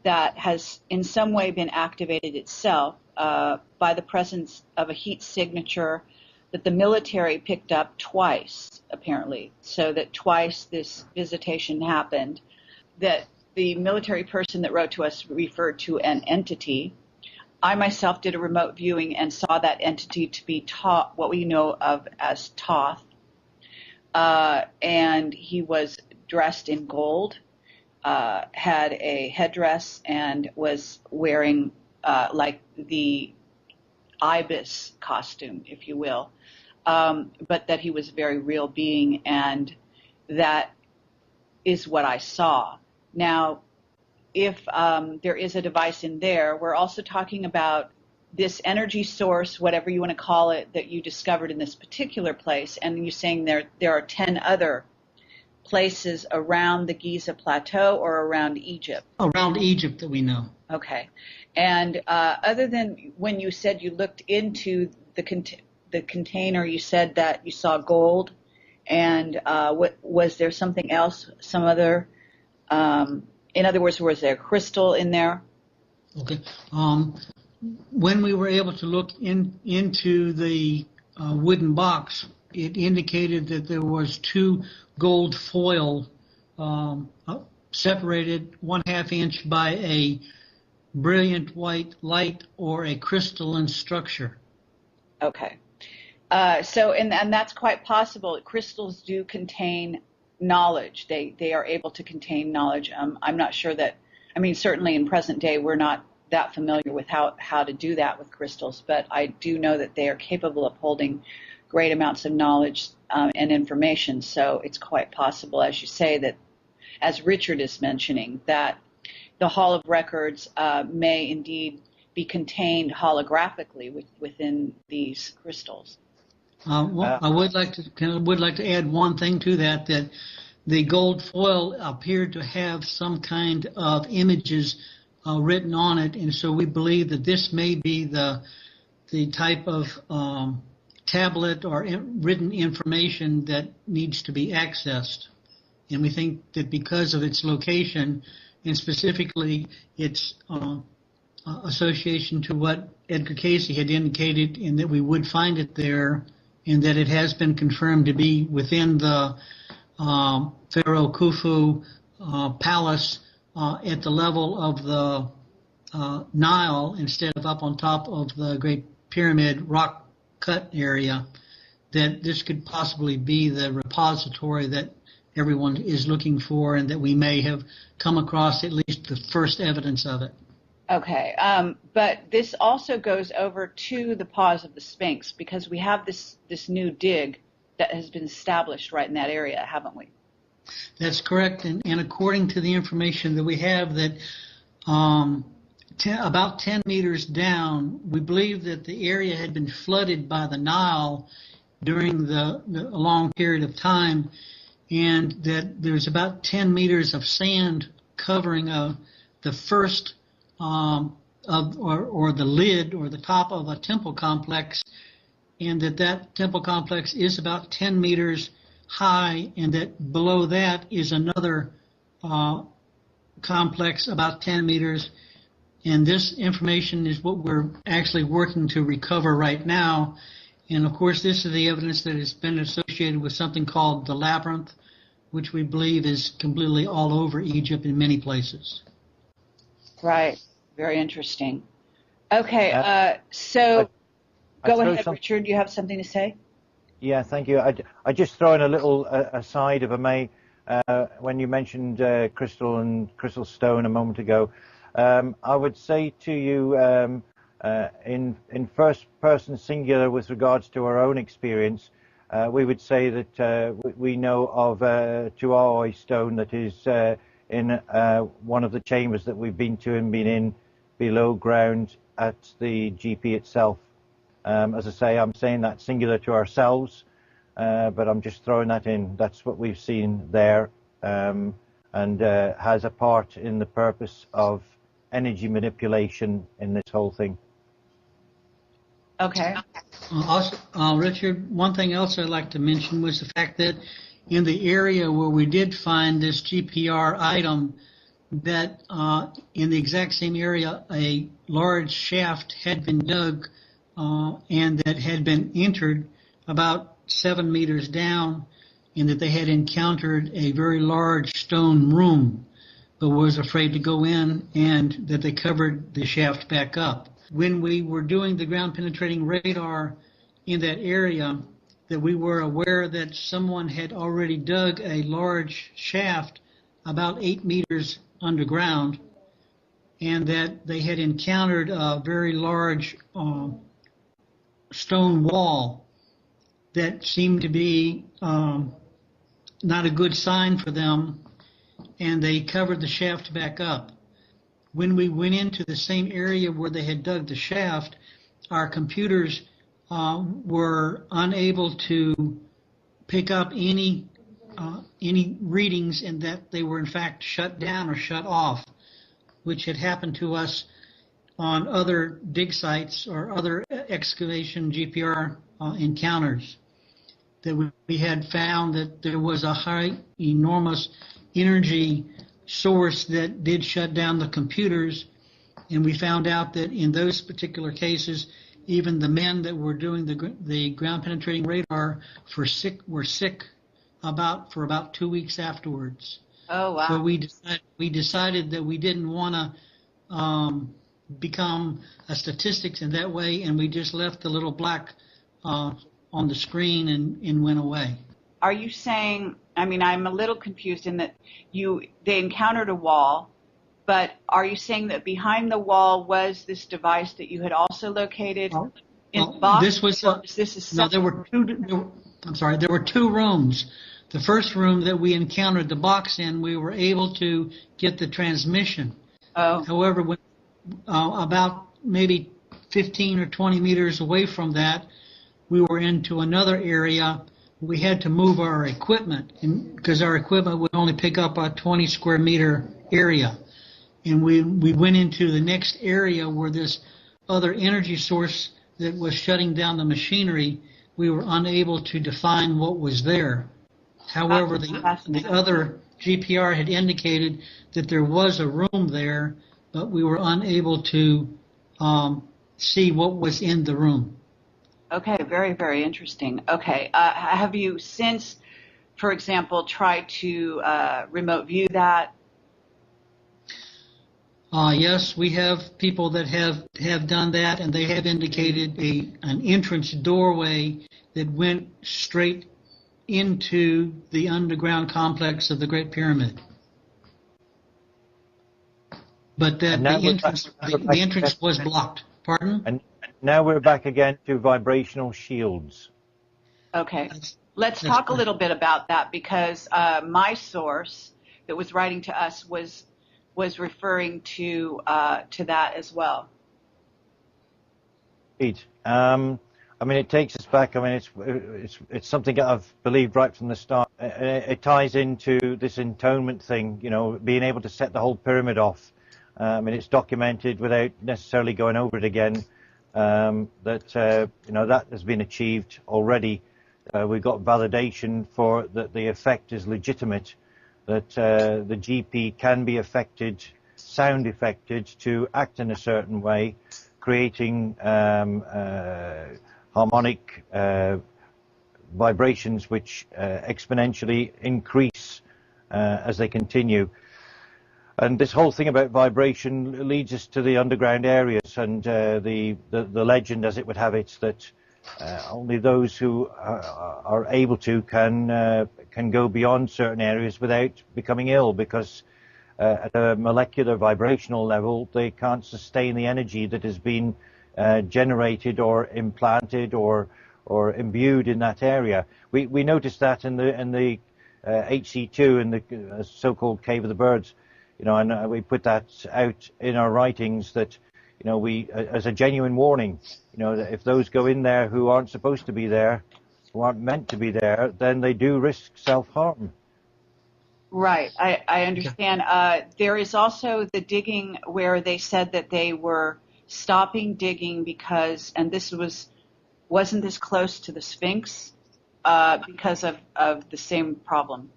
that has in some way been activated itself by the presence of a heat signature that the military picked up twice, apparently, so that twice this visitation happened, that the military person that wrote to us referred to an entity. I myself did a remote viewing and saw that entity to be what we know of as Thoth, and he was dressed in gold, had a headdress, and was wearing like the ibis costume, if you will, but that he was a very real being, and that is what I saw. Now, if there is a device in there, we're also talking about this energy source, whatever you want to call it, that you discovered in this particular place, and you're saying there are 10 other places around the Giza Plateau or around Egypt? Around Egypt that we know. Okay. And other than when you said you looked into the container, you said that you saw gold And was there something else, some other, in other words, was there crystal in there? Okay. When we were able to look into the wooden box, it indicated that there was 2 gold foil separated 1/2 inch by a brilliant white light or a crystalline structure. Okay. So, and that's quite possible. Crystals do contain knowledge. They are able to contain knowledge. I'm not sure that, I mean, certainly in present day, we're not that familiar with how to do that with crystals, but I do know that they are capable of holding great amounts of knowledge and information. So it's quite possible, as you say, that, as Richard is mentioning, that the Hall of Records may indeed be contained holographically within these crystals. Well, I would like to add one thing to that, that the gold foil appeared to have some kind of images written on it, and so we believe that this may be the type of tablet or written information that needs to be accessed. And we think that because of its location, and specifically its association to what Edgar Casey had indicated, and that we would find it there, and that it has been confirmed to be within the Pharaoh Khufu palace at the level of the Nile instead of up on top of the Great Pyramid rock cut area, that this could possibly be the repository that everyone is looking for, and that we may have come across at least the first evidence of it. Okay, but this also goes over to the pause of the Sphinx, because we have this new dig that has been established right in that area, haven't we? That's correct, and according to the information that we have, that about 10 meters down, we believe that the area had been flooded by the Nile during a long period of time, and that there's about 10 meters of sand covering the first or the lid or the top of a temple complex, and that temple complex is about 10 meters high, and that below that is another complex about 10 meters. And this information is what we're actually working to recover right now. And of course, this is the evidence that has been associated with something called the labyrinth, which we believe is completely all over Egypt in many places. Right. Very interesting. Okay, so go ahead, Richard. You have something to say? Yeah, thank you. I just throw in a little aside, if I may. When you mentioned crystal and crystal stone a moment ago, I would say to you in first person singular with regards to our own experience, we would say that we know of Tuaoi stone that is in one of the chambers that we've been to and been in below ground at the GP itself. As I say, I'm saying that singular to ourselves, but I'm just throwing that in. That's what we've seen there, and has a part in the purpose of energy manipulation in this whole thing. Okay. Also, Richard, one thing else I'd like to mention was the fact that in the area where we did find this GPR item, that in the exact same area a large shaft had been dug and that had been entered about 7 meters down, and that they had encountered a very large stone room but was afraid to go in, and that they covered the shaft back up. When we were doing the ground penetrating radar in that area, that we were aware that someone had already dug a large shaft about 8 meters underground, and that they had encountered a very large stone wall that seemed to be not a good sign for them, and they covered the shaft back up. When we went into the same area where they had dug the shaft, our computers were unable to pick up any readings, and that they were in fact shut down or shut off, which had happened to us on other dig sites or other excavation GPR encounters. that we had found that there was a high, enormous energy source that did shut down the computers, and we found out that in those particular cases, even the men that were doing the ground penetrating radar were sick for about 2 weeks afterwards. Oh, wow. So we decided that we didn't want to become a statistics in that way, and we just left the little black on the screen and went away. Are you saying, I mean, I'm a little confused in that they encountered a wall, but are you saying that behind the wall was this device that you had also located in the box? This was there were two rooms. The first room that we encountered the box in, we were able to get the transmission. Oh. However, when, about maybe 15 or 20 meters away from that, we were into another area. We had to move our equipment because our equipment would only pick up a 20 square meter area. And we went into the next area where this other energy source that was shutting down the machinery, we were unable to define what was there. However, the other GPR had indicated that there was a room there, but we were unable to see what was in the room. Okay, very, very interesting. Okay, have you since, for example, tried to remote view that? Yes, we have people that have done that, and they have indicated an entrance doorway that went straight into the underground complex of the Great Pyramid. But that the entrance was blocked. Pardon? And now we're back again to vibrational shields. Okay. Let's talk a little bit about that, because my source that was writing to us was referring to that as well. Pete, I mean, it takes us back. I mean, it's something that I've believed right from the start. It ties into this intonement thing, you know, being able to set the whole pyramid off. I mean, it's documented without necessarily going over it again. That you know, that has been achieved already. We've got validation for that the effect is legitimate. That the GP can be affected, sound affected, to act in a certain way, creating harmonic vibrations which exponentially increase as they continue. And this whole thing about vibration leads us to the underground areas, and the legend, as it would have it, that only those who are able to can go beyond certain areas without becoming ill, because at a molecular vibrational level they can't sustain the energy that has been generated or implanted or imbued in that area. We noticed that in the HC2, in the so-called Cave of the Birds, you know, and we put that out in our writings that, you know, we as a genuine warning, you know, that if those go in there who aren't supposed to be there, who aren't meant to be there, then they do risk self-harm. Right, I understand. There is also the digging where they said that they were stopping digging because, and this wasn't this close to the Sphinx because of the same problem.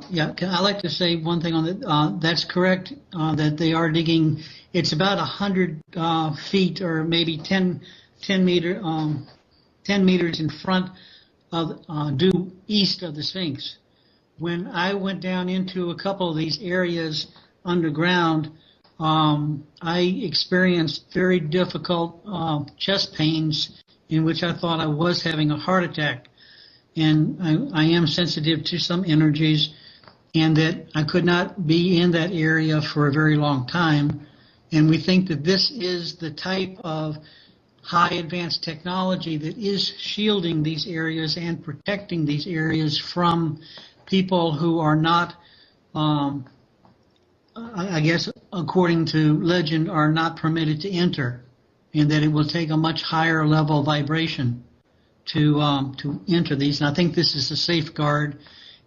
Yeah, I'd like to say one thing on that. That's correct, that they are digging. It's about 100 feet or maybe 10 meters in front of, due east of the Sphinx. When I went down into a couple of these areas underground, I experienced very difficult chest pains in which I thought I was having a heart attack. And I am sensitive to some energies, and that I could not be in that area for a very long time. And we think that this is the type of high advanced technology that is shielding these areas and protecting these areas from people who are not, I guess, according to legend, are not permitted to enter, and that it will take a much higher level vibration to enter these. And I think this is a safeguard,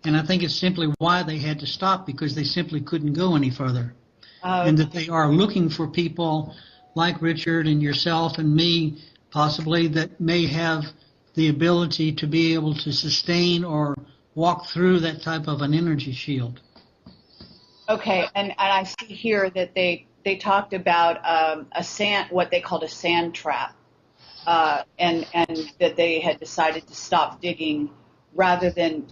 and I think it's simply why they had to stop, because they simply couldn't go any further. And that they are looking for people like Richard and yourself and me, possibly, that may have the ability to be able to sustain or walk through that type of an energy shield. Okay, and I see here that they talked about what they called a sand trap, and that they had decided to stop digging rather than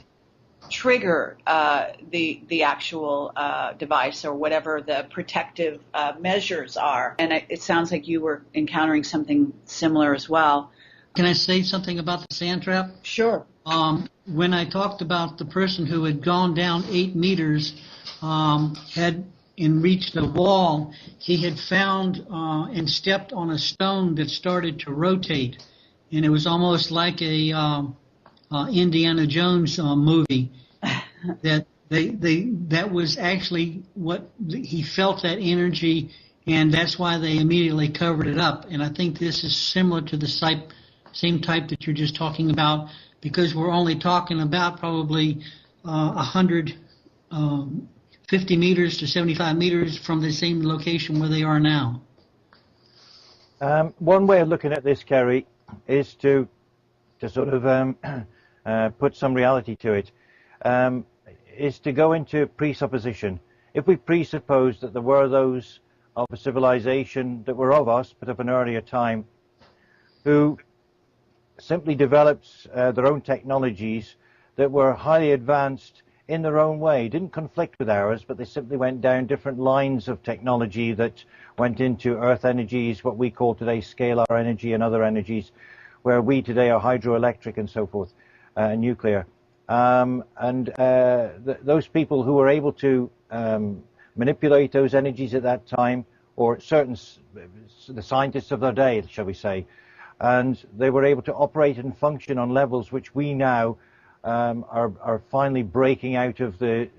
trigger the actual device or whatever the protective measures are. And it sounds like you were encountering something similar as well. Can I say something about the sand trap? Sure. When I talked about the person who had gone down 8 meters, had reached a wall, he had found and stepped on a stone that started to rotate, and it was almost like a Indiana Jones movie. That was actually what he felt, that energy, and that's why they immediately covered it up. And I think this is similar to the same type that you're just talking about, because we're only talking about probably 150 meters to 75 meters from the same location where they are now. One way of looking at this, Kerry, is to sort of put some reality to it, is to go into presupposition. If we presuppose that there were those of a civilization that were of us, but of an earlier time, who simply developed their own technologies that were highly advanced in their own way, didn't conflict with ours, but they simply went down different lines of technology that went into earth energies, what we call today scalar energy, and other energies, where we today are hydroelectric and so forth, nuclear. Those people who were able to manipulate those energies at that time, or the scientists of their day, shall we say, and they were able to operate and function on levels which we now are finally breaking out of the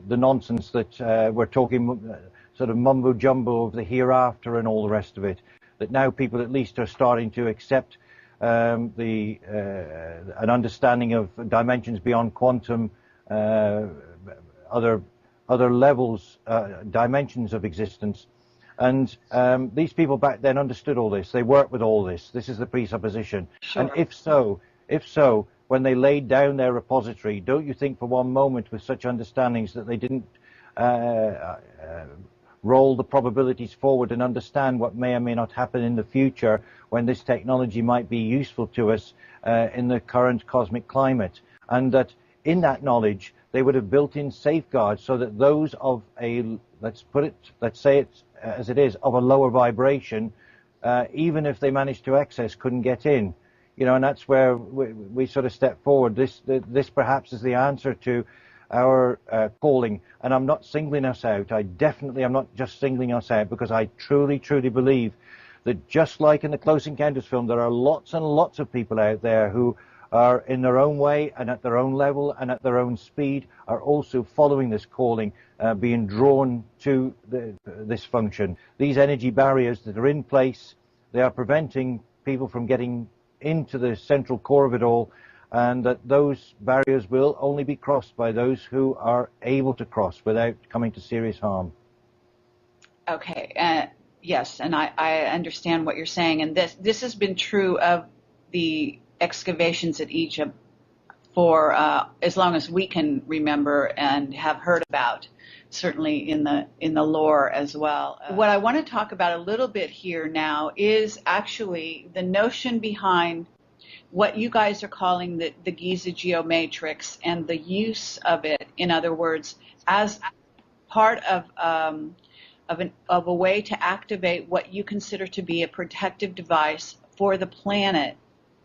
nonsense that we're talking sort of mumbo jumbo of the hereafter and all the rest of it. That now people at least are starting to accept an understanding of dimensions beyond quantum, other levels, dimensions of existence. And these people back then understood all this. They worked with all this. This is the presupposition. Sure. And if so, when they laid down their repository, don't you think for one moment with such understandings that they didn't roll the probabilities forward and understand what may or may not happen in the future when this technology might be useful to us in the current cosmic climate? And that in that knowledge, they would have built in safeguards so that those of let's say it as it is, of a lower vibration, even if they managed to access, couldn't get in. You know, and that's where we sort of step forward. This perhaps is the answer to our calling. And I'm not singling us out. I definitely am not just singling us out, because I truly, truly believe that just like in the Close Encounters film, there are lots and lots of people out there who are in their own way and at their own level and at their own speed are also following this calling, being drawn to this function. These energy barriers that are in place, they are preventing people from getting into the central core of it all, and that those barriers will only be crossed by those who are able to cross without coming to serious harm. Okay, yes, and I understand what you're saying, and this has been true of the excavations at Egypt for as long as we can remember and have heard about, certainly in the lore as well. What I want to talk about a little bit here now is actually the notion behind what you guys are calling the Giza geomatrix and the use of it, in other words, as part of a way to activate what you consider to be a protective device for the planet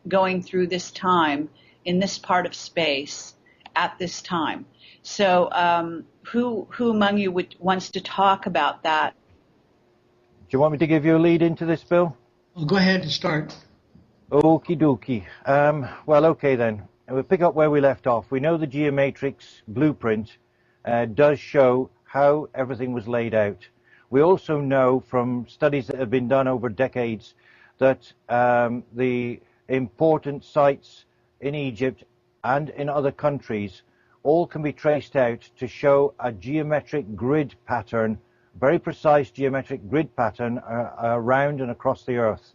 going through this time in this part of space at this time. So who among you wants to talk about that? Do you want me to give you a lead into this, Bill? Well, go ahead and start. Okie dokie. Well, okay then. We'll pick up where we left off. We know the geomatrix blueprint does show how everything was laid out. We also know from studies that have been done over decades that the important sites in Egypt and in other countries all can be traced out to show a geometric grid pattern, very precise geometric grid pattern around and across the earth.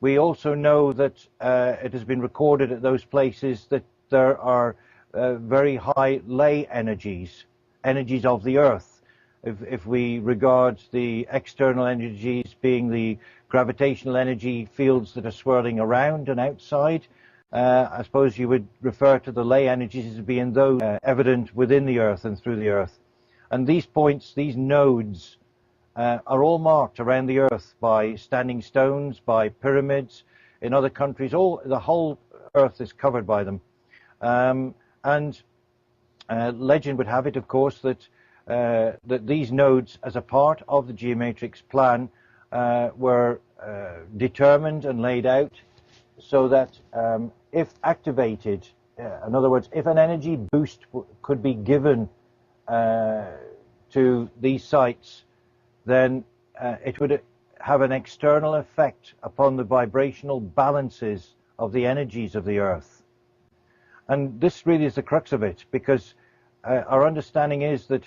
We also know that it has been recorded at those places that there are very high ley energies, energies of the Earth. If we regard the external energies being the gravitational energy fields that are swirling around and outside, I suppose you would refer to the ley energies as being those evident within the Earth and through the Earth. And these points, these nodes, are all marked around the Earth by standing stones, by pyramids. In other countries, the whole Earth is covered by them. And legend would have it, of course, that these nodes, as a part of the geomatrix plan, were determined and laid out so that if activated, in other words, if an energy boost could be given to these sites, then it would have an external effect upon the vibrational balances of the energies of the Earth. And this really is the crux of it, because our understanding is that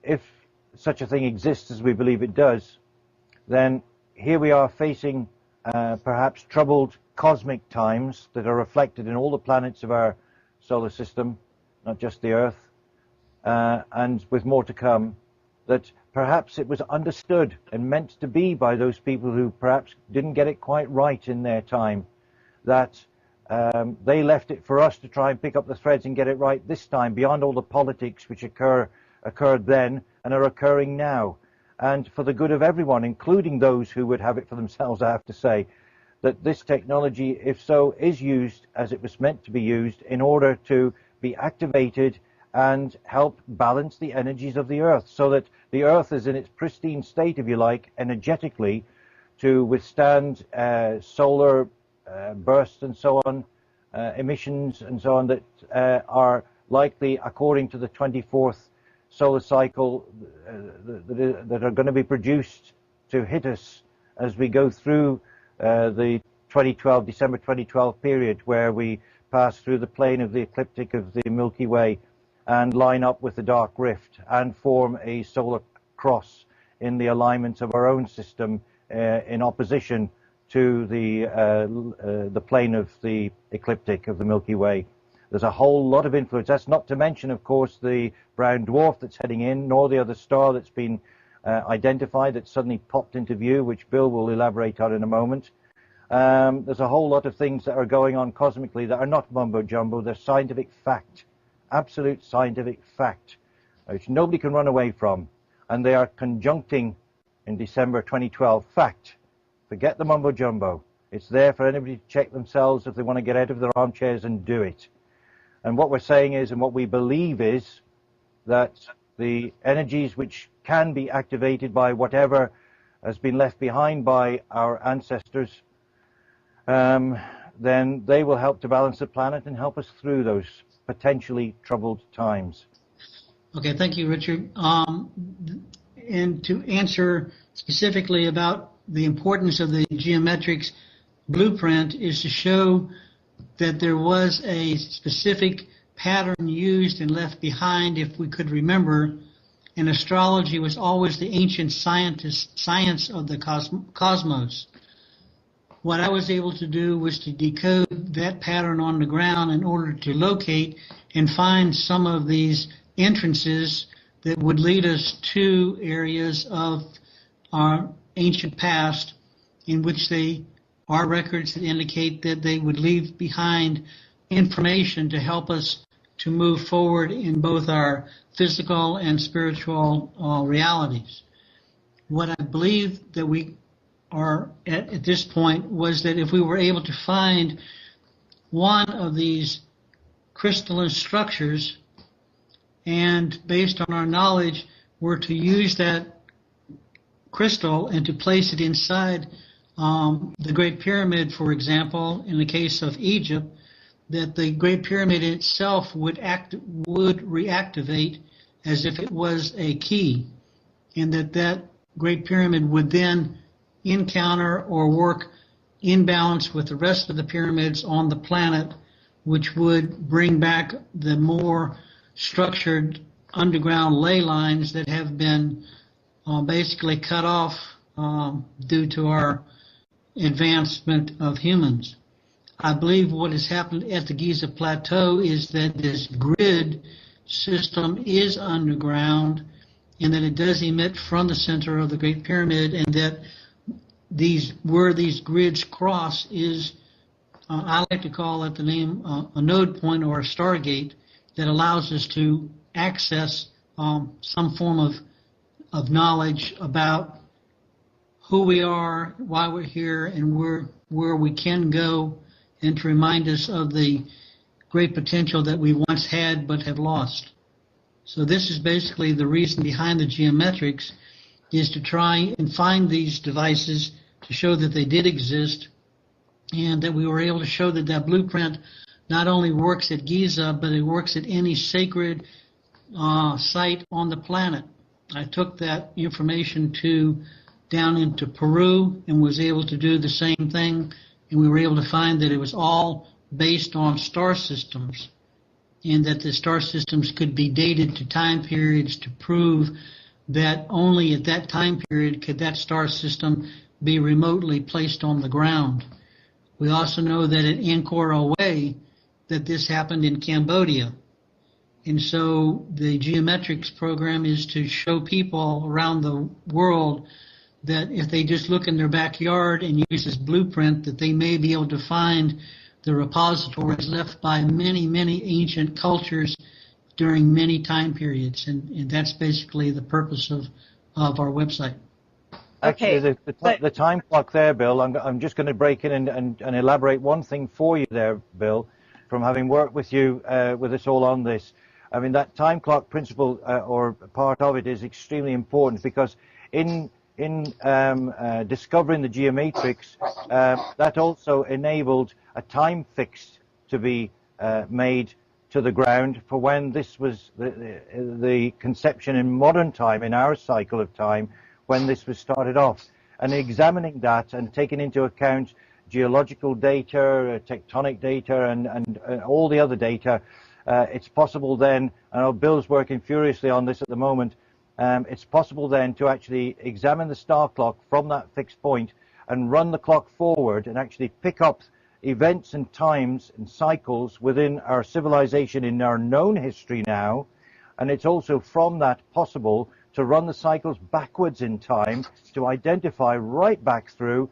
if such a thing exists as we believe it does, then here we are facing perhaps troubled cosmic times that are reflected in all the planets of our solar system, not just the Earth, and with more to come, that perhaps it was understood and meant to be by those people who perhaps didn't get it quite right in their time, that they left it for us to try and pick up the threads and get it right this time, beyond all the politics which occurred then and are occurring now, and for the good of everyone, including those who would have it for themselves. I have to say that this technology, if so, is used as it was meant to be used in order to be activated and help balance the energies of the Earth, so that the Earth is in its pristine state, if you like, energetically, to withstand solar bursts and so on, emissions and so on, that are likely, according to the 24th solar cycle, that are going to be produced to hit us as we go through the December 2012 period, where we pass through the plane of the ecliptic of the Milky Way and line up with the dark rift and form a solar cross in the alignment of our own system in opposition to the plane of the ecliptic of the Milky Way. There's a whole lot of influence. That's not to mention, of course, the brown dwarf that's heading in, nor the other star that's been identified that suddenly popped into view, which Bill will elaborate on in a moment. There's a whole lot of things that are going on cosmically that are not mumbo-jumbo. They're scientific fact, absolute scientific fact, which nobody can run away from. And they are conjuncting in December 2012. Fact. Forget the mumbo-jumbo. It's there for anybody to check themselves if they want to get out of their armchairs and do it. And what we're saying is, and what we believe is, that the energies which can be activated by whatever has been left behind by our ancestors, then they will help to balance the planet and help us through those potentially troubled times. Okay, thank you, Richard. And to answer specifically about the importance of the geometrics blueprint is to show that there was a specific pattern used and left behind, if we could remember, and astrology was always the ancient science of the cosmos. What I was able to do was to decode that pattern on the ground in order to locate and find some of these entrances that would lead us to areas of our ancient past in which they are records that indicate that they would leave behind information to help us to move forward in both our physical and spiritual realities. What I believe that we are at this point was that if we were able to find one of these crystalline structures, and based on our knowledge were to use that crystal and to place it inside the Great Pyramid, for example, in the case of Egypt, that the Great Pyramid itself would reactivate as if it was a key, and that Great Pyramid would then encounter or work in balance with the rest of the pyramids on the planet, which would bring back the more structured underground ley lines that have been basically cut off due to our advancement of humans. I believe what has happened at the Giza Plateau is that this grid system is underground, and that it does emit from the center of the Great Pyramid, and that where these grids cross is, I like to call it the name, a node point or a stargate that allows us to access some form of knowledge about who we are, why we're here, and where we can go, and to remind us of the great potential that we once had but have lost. So this is basically the reason behind the geometrics, is to try and find these devices to show that they did exist, and that we were able to show that that blueprint not only works at Giza, but it works at any sacred site on the planet. I took that information down into Peru and was able to do the same thing, and we were able to find that it was all based on star systems, and that the star systems could be dated to time periods to prove that only at that time period could that star system be remotely placed on the ground. We also know that at Angkor Wat that this happened in Cambodia. And so the geometrics program is to show people around the world that if they just look in their backyard and use this blueprint, that they may be able to find the repositories left by many, many ancient cultures during many time periods. And that's basically the purpose of our website. Actually, the time clock there, Bill, I'm just going to break in and elaborate one thing for you there, Bill, from having worked with you, with us all on this. I mean, that time clock principle, or part of it, is extremely important, because in discovering the geometrics, that also enabled a time fix to be made to the ground for when this was the conception in modern time, in our cycle of time, when this was started off. And examining that and taking into account geological data, tectonic data, and all the other data, it's possible then, I know Bill's working furiously on this at the moment, it's possible then to actually examine the star clock from that fixed point and run the clock forward and actually pick up events and times and cycles within our civilization in our known history now. And it's also from that possible to run the cycles backwards in time to identify right back through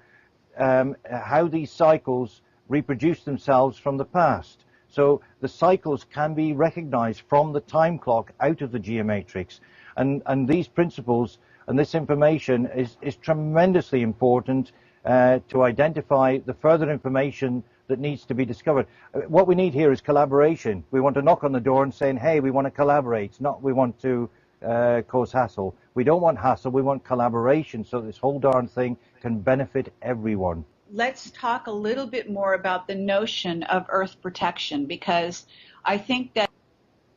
how these cycles reproduce themselves from the past. So the cycles can be recognized from the time clock out of the geometrics. And these principles and this information is tremendously important to identify the further information that needs to be discovered. What we need here is collaboration. We want to knock on the door and saying, hey, we want to collaborate, not we want to cause hassle. We don't want hassle, we want collaboration, so this whole darn thing can benefit everyone. Let's talk a little bit more about the notion of Earth protection, because I think that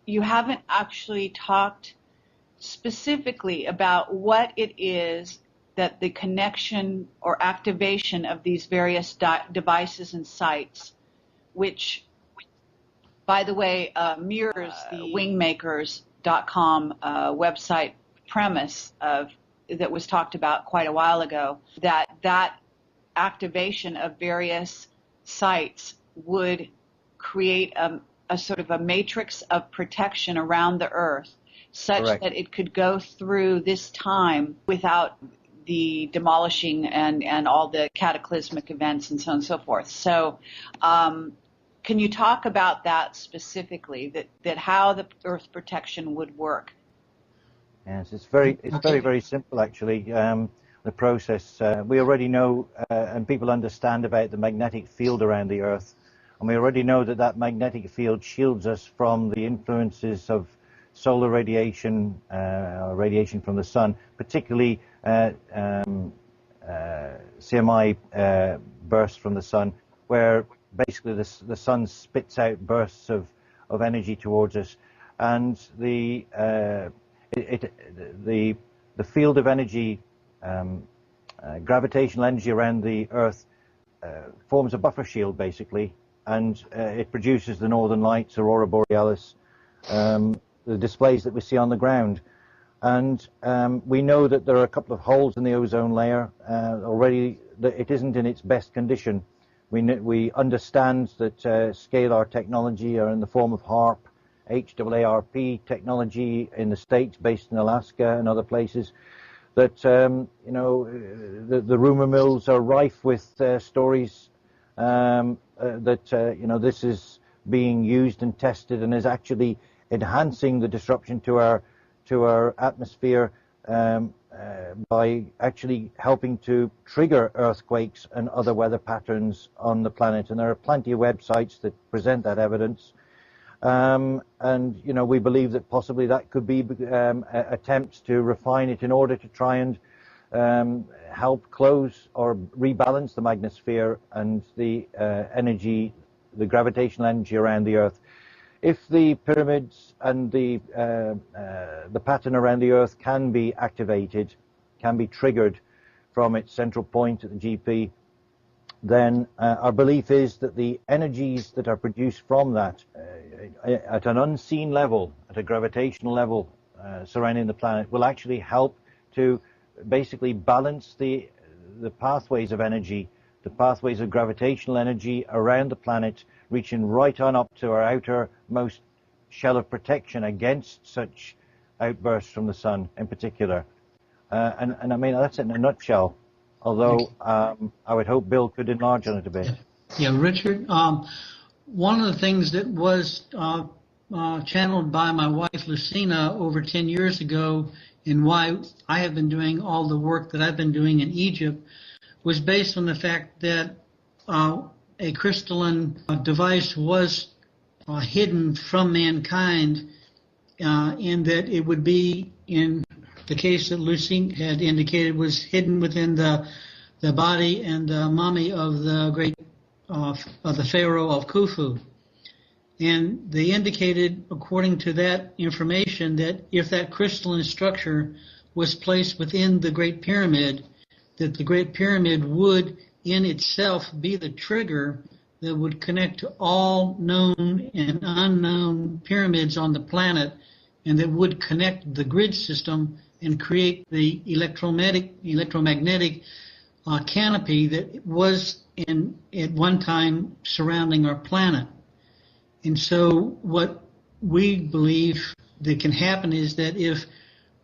you haven't actually talked specifically about what it is that the connection or activation of these various devices and sites, which, by the way, mirrors the wingmakers.com website premise that was talked about quite a while ago, that activation of various sites would create a sort of a matrix of protection around the Earth, such Correct. that it could go through this time without the demolishing and all the cataclysmic events and so on and so forth. So can you talk about that specifically, that how the Earth protection would work? Yes, it's very simple actually. The process, we already know and people understand about the magnetic field around the Earth, and we already know that that magnetic field shields us from the influences of solar radiation, or radiation from the sun, particularly CMI bursts from the sun, where basically the sun spits out bursts of energy towards us, and the field of energy, gravitational energy around the Earth forms a buffer shield basically, and it produces the northern lights, aurora borealis, the displays that we see on the ground. And we know that there are a couple of holes in the ozone layer already, that it isn't in its best condition. We understand that scalar technology are in the form of HAARP, HAARP technology in the States, based in Alaska and other places, that the rumor mills are rife with stories that this is being used and tested and is actually enhancing the disruption to our atmosphere by actually helping to trigger earthquakes and other weather patterns on the planet. And there are plenty of websites that present that evidence. And we believe that possibly that could be attempts to refine it in order to try and help close or rebalance the magnetosphere and the energy, the gravitational energy around the Earth. If the pyramids and the pattern around the Earth can be activated, can be triggered from its central point at the GP, then our belief is that the energies that are produced from that at an unseen level, at a gravitational level surrounding the planet, will actually help to basically balance the pathways of energy, the pathways of gravitational energy around the planet, reaching right on up to our outermost shell of protection against such outbursts from the sun in particular. And I mean, that's it in a nutshell, although I would hope Bill could enlarge on it a bit. Yeah, Richard, one of the things that was channeled by my wife Lucina over 10 years ago, and why I have been doing all the work that I've been doing in Egypt, was based on the fact that a crystalline device was hidden from mankind, in that it would be, in the case that Lucy had indicated, was hidden within the body and the mummy of the great of the Pharaoh of Khufu. And they indicated, according to that information, that if that crystalline structure was placed within the Great Pyramid, that the Great Pyramid would in itself be the trigger that would connect to all known and unknown pyramids on the planet, and that would connect the grid system and create the electromagnetic canopy that was at one time surrounding our planet. And so what we believe that can happen is that if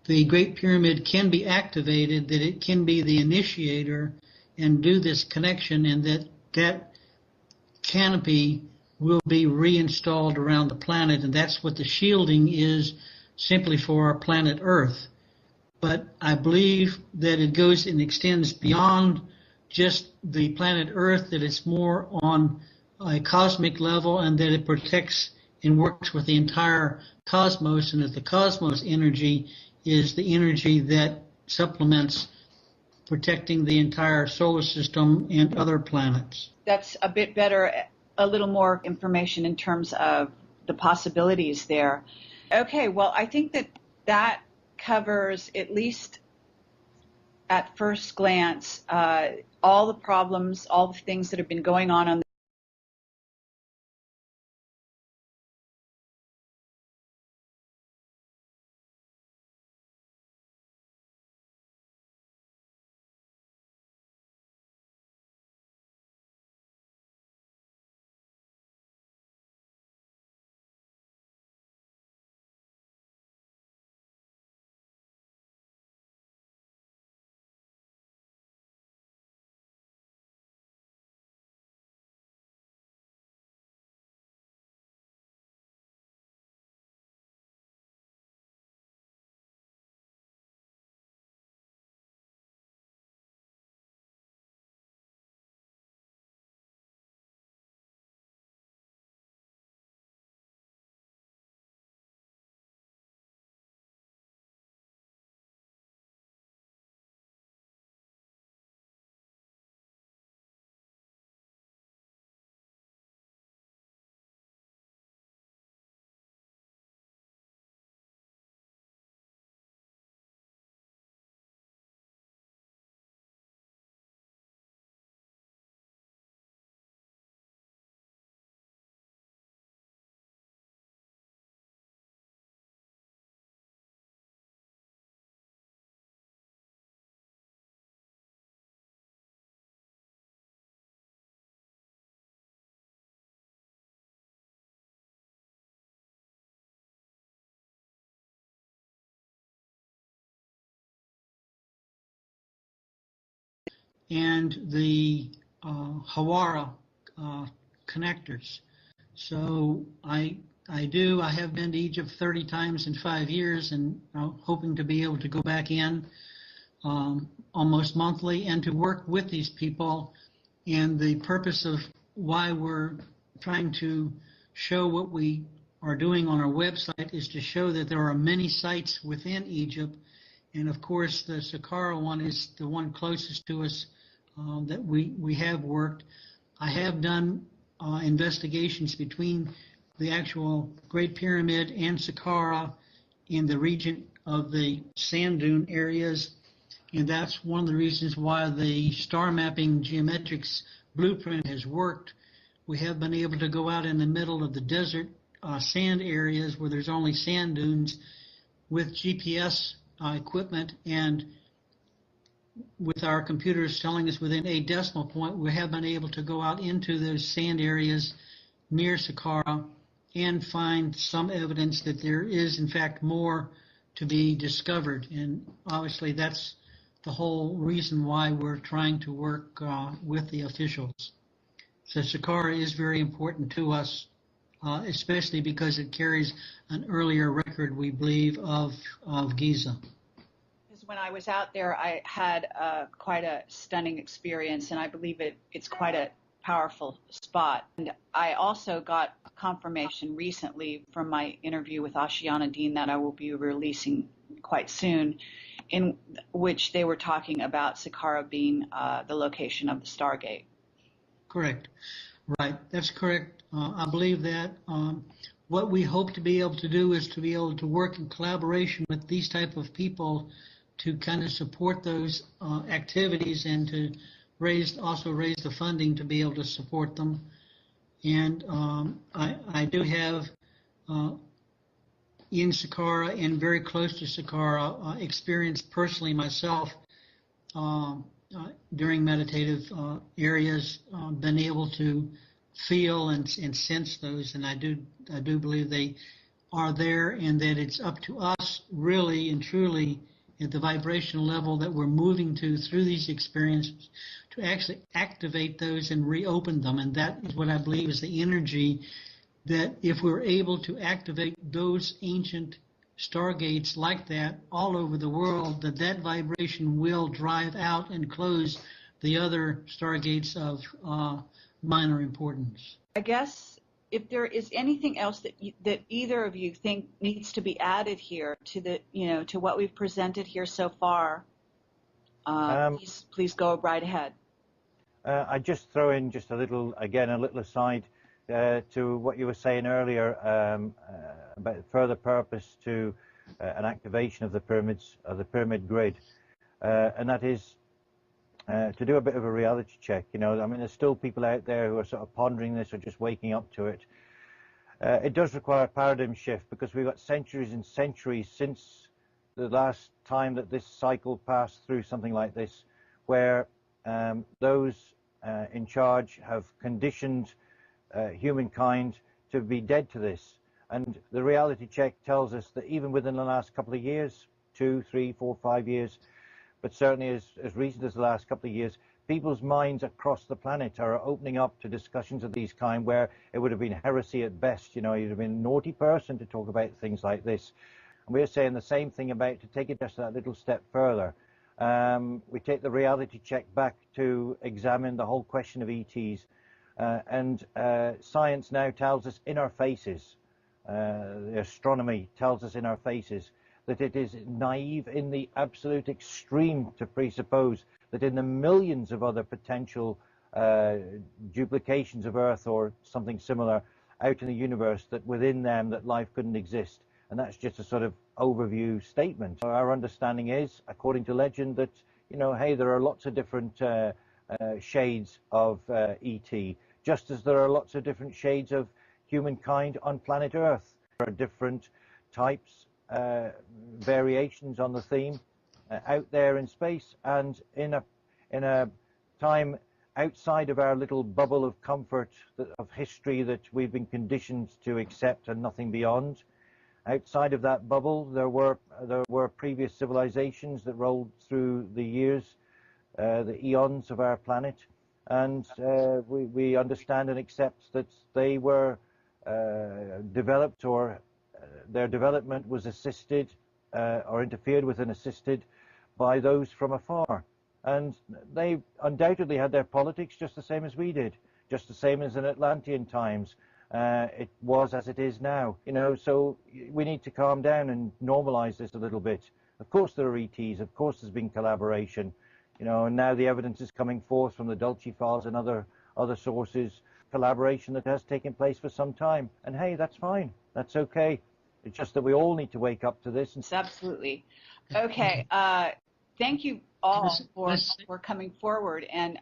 the Great Pyramid can be activated, that it can be the initiator and do this connection, and that canopy will be reinstalled around the planet, and that's what the shielding is, simply for our planet Earth. But I believe that it goes and extends beyond just the planet Earth, that it's more on a cosmic level, and that it protects and works with the entire cosmos, and that the cosmos energy is the energy that supplements protecting the entire solar system and other planets. That's a bit better, a little more information in terms of the possibilities there. Okay, well, I think that covers, at least at first glance, all the problems, all the things that have been going on and the Hawara connectors. So I have been to Egypt 30 times in 5 years, and I'm hoping to be able to go back in almost monthly and to work with these people. And the purpose of why we're trying to show what we are doing on our website is to show that there are many sites within Egypt. And of course, the Saqqara one is the one closest to us that we have worked. I have done investigations between the actual Great Pyramid and Saqqara in the region of the sand dune areas, and that's one of the reasons why the star mapping geometrics blueprint has worked. We have been able to go out in the middle of the desert sand areas where there's only sand dunes with GPS equipment, and with our computers telling us within a decimal point, we have been able to go out into those sand areas near Saqqara and find some evidence that there is, in fact, more to be discovered. And obviously, that's the whole reason why we're trying to work with the officials. So Saqqara is very important to us, especially because it carries an earlier record, we believe, of Giza. When I was out there, I had quite a stunning experience, and I believe it's quite a powerful spot. And I also got confirmation recently from my interview with Ashiana Dean that I will be releasing quite soon, in which they were talking about Saqqara being the location of the Stargate. Correct. Right. That's correct. I believe that. What we hope to be able to do is to be able to work in collaboration with these type of people to kind of support those activities and to also raise the funding to be able to support them. And I do have in Saqqara and very close to Saqqara experience personally myself during meditative areas, been able to feel and sense those, and I do believe they are there, and that it's up to us really and truly at the vibrational level that we're moving to through these experiences to actually activate those and reopen them. And that is what I believe is the energy that if we're able to activate those ancient stargates like that all over the world, that vibration will drive out and close the other stargates of minor importance. I guess if there is anything else that either of you think needs to be added here to to what we've presented here so far, please go right ahead. I just throw in just a little aside to what you were saying earlier about further purpose to an activation of the pyramids, of the pyramid grid, and that is to do a bit of a reality check. I mean, there's still people out there who are sort of pondering this or just waking up to it. It does require a paradigm shift, because we've got centuries and centuries since the last time that this cycle passed through something like this, where those in charge have conditioned humankind to be dead to this. And the reality check tells us that even within the last couple of years, 2, 3, 4, 5 years, but certainly as recent as the last couple of years, people's minds across the planet are opening up to discussions of these kind, where it would have been heresy at best. You'd have been a naughty person to talk about things like this. And we're saying the same thing about, to take it just that little step further. We take the reality check back to examine the whole question of ETs. And science now tells us in our faces, the astronomy tells us in our faces, that it is naive in the absolute extreme to presuppose that in the millions of other potential duplications of Earth or something similar out in the universe, that within them that life couldn't exist. And that's just a sort of overview statement. Our understanding is, according to legend, that, hey, there are lots of different shades of ET, just as there are lots of different shades of humankind on planet Earth. There are different types, variations on the theme out there in space, and in a time outside of our little bubble of comfort of history that we've been conditioned to accept and nothing beyond. Outside of that bubble, there were previous civilizations that rolled through the years the eons of our planet, and we understand and accept that they were developed, or their development was assisted or interfered with and assisted by those from afar. And they undoubtedly had their politics just the same as we did, just the same as in Atlantean times. It was as it is now, so we need to calm down and normalize this a little bit. Of course there are ETs, of course there's been collaboration, and now the evidence is coming forth from the Dulce files and other sources, collaboration that has taken place for some time. And hey, that's fine, that's okay. It's just that we all need to wake up to this. Absolutely. Okay. Thank you all for coming forward and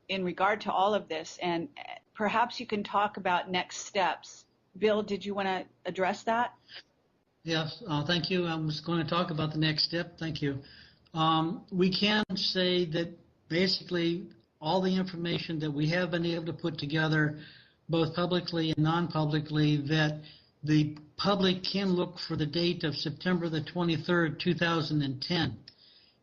in regard to all of this, and perhaps you can talk about next steps. Bill, did you want to address that? Yes, thank you. I was going to talk about the next step. Thank you. We can say that basically all the information that we have been able to put together, both publicly and non-publicly, that the public can look for the date of September the 23rd, 2010.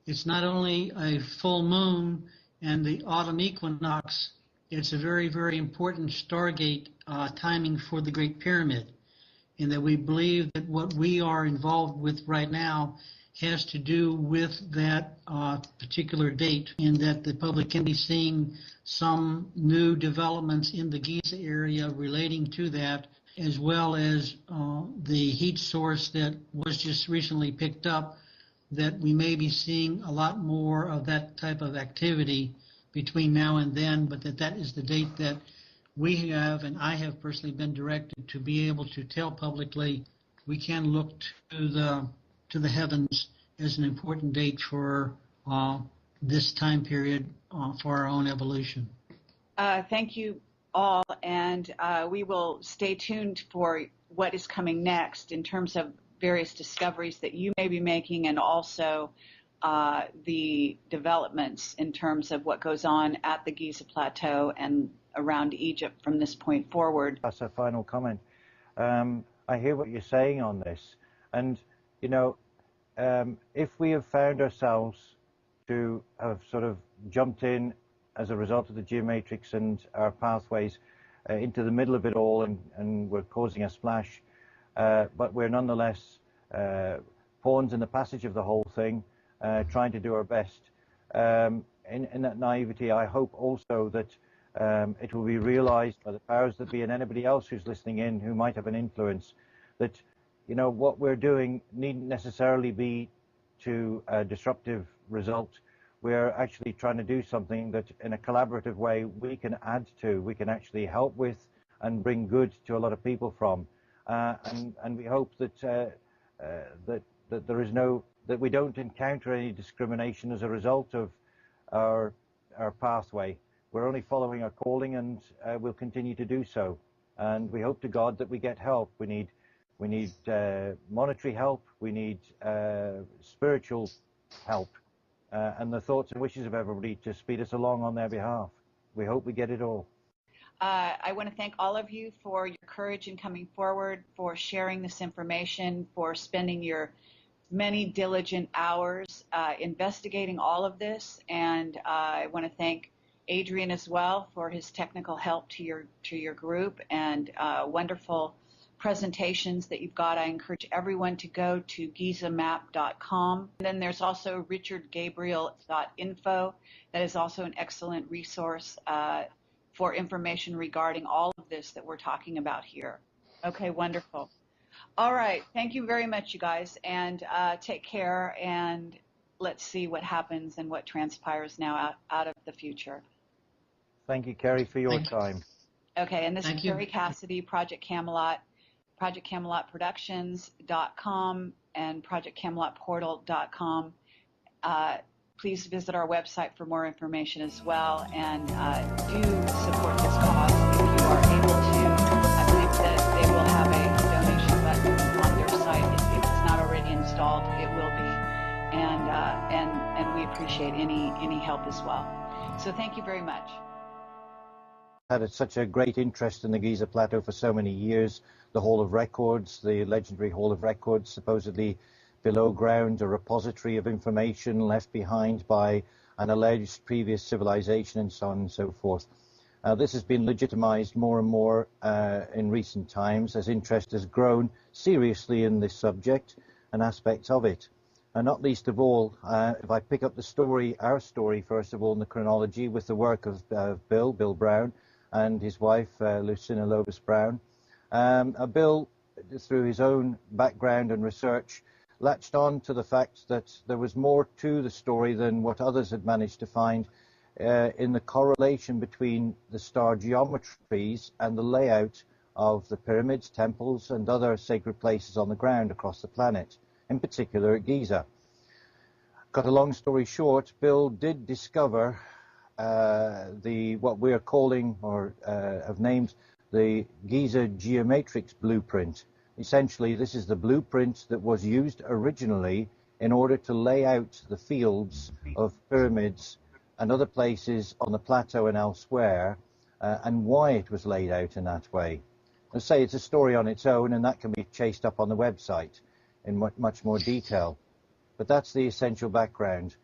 It's not only a full moon and the autumn equinox, it's a very, very important Stargate timing for the Great Pyramid, and that we believe that what we are involved with right now has to do with that particular date, and that the public can be seeing some new developments in the Giza area relating to that, as well as the heat source that was just recently picked up, that we may be seeing a lot more of that type of activity between now and then, but that is the date that we have, and I have personally been directed to be able to tell publicly we can look to the heavens as an important date for this time period for our own evolution. Thank you all, and we will stay tuned for what is coming next in terms of various discoveries that you may be making, and also the developments in terms of what goes on at the Giza Plateau and around Egypt from this point forward. That's a final comment. I hear what you're saying on this, and if we have found ourselves to have sort of jumped in as a result of the geomatrix and our pathways into the middle of it all, and we're causing a splash, but we're nonetheless pawns in the passage of the whole thing, trying to do our best. In that naivety, I hope also that it will be realized by the powers that be and anybody else who's listening in who might have an influence, that what we're doing needn't necessarily be to a disruptive result. We're actually trying to do something that in a collaborative way we can add to, we can actually help with and bring good to a lot of people from. And we hope that that we don't encounter any discrimination as a result of our pathway. We're only following our calling, and we'll continue to do so. And we hope to God that we get help. We need monetary help. We need spiritual help, and the thoughts and wishes of everybody to speed us along on their behalf. We hope we get it all. I want to thank all of you for your courage in coming forward, for sharing this information, for spending your many diligent hours investigating all of this. And I want to thank Adrian as well for his technical help to your group, and wonderful presentations that you've got. I encourage everyone to go to gizamap.com. And then there's also richardgabriel.info. That is also an excellent resource for information regarding all of this that we're talking about here. Okay, wonderful. All right, thank you very much, you guys, and take care, and let's see what happens and what transpires now out of the future. Thank you, Kerry, for your time. Okay, and this is Kerry Cassidy, Project Camelot, ProjectCamelotProductions.com and ProjectCamelotPortal.com. Please visit our website for more information as well, and do support this cause if you are able to. I believe that they will have a donation button on their site. If it's not already installed, it will be, and we appreciate any help as well. So thank you very much. Had such a great interest in the Giza Plateau for so many years. The Hall of Records, the legendary Hall of Records, supposedly below ground, a repository of information left behind by and alleged previous civilization and so on and so forth. This has been legitimized more and more in recent times as interest has grown seriously in this subject and aspects of it. And not least of all, if I pick up the story, our story, first of all, in the chronology with the work of Bill Brown, and his wife, Lucina Lovis Brown. Bill, through his own background and research, latched on to the fact that there was more to the story than what others had managed to find in the correlation between the star geometries and the layout of the pyramids, temples, and other sacred places on the ground across the planet, in particular at Giza. Cut a long story short, Bill did discover what we're calling, or have named, the Giza Geomatrix blueprint. Essentially, this is the blueprint that was used originally in order to lay out the fields of pyramids and other places on the plateau and elsewhere, and why it was laid out in that way. Let's say it's a story on its own, and that can be chased up on the website in much more detail. But that's the essential background.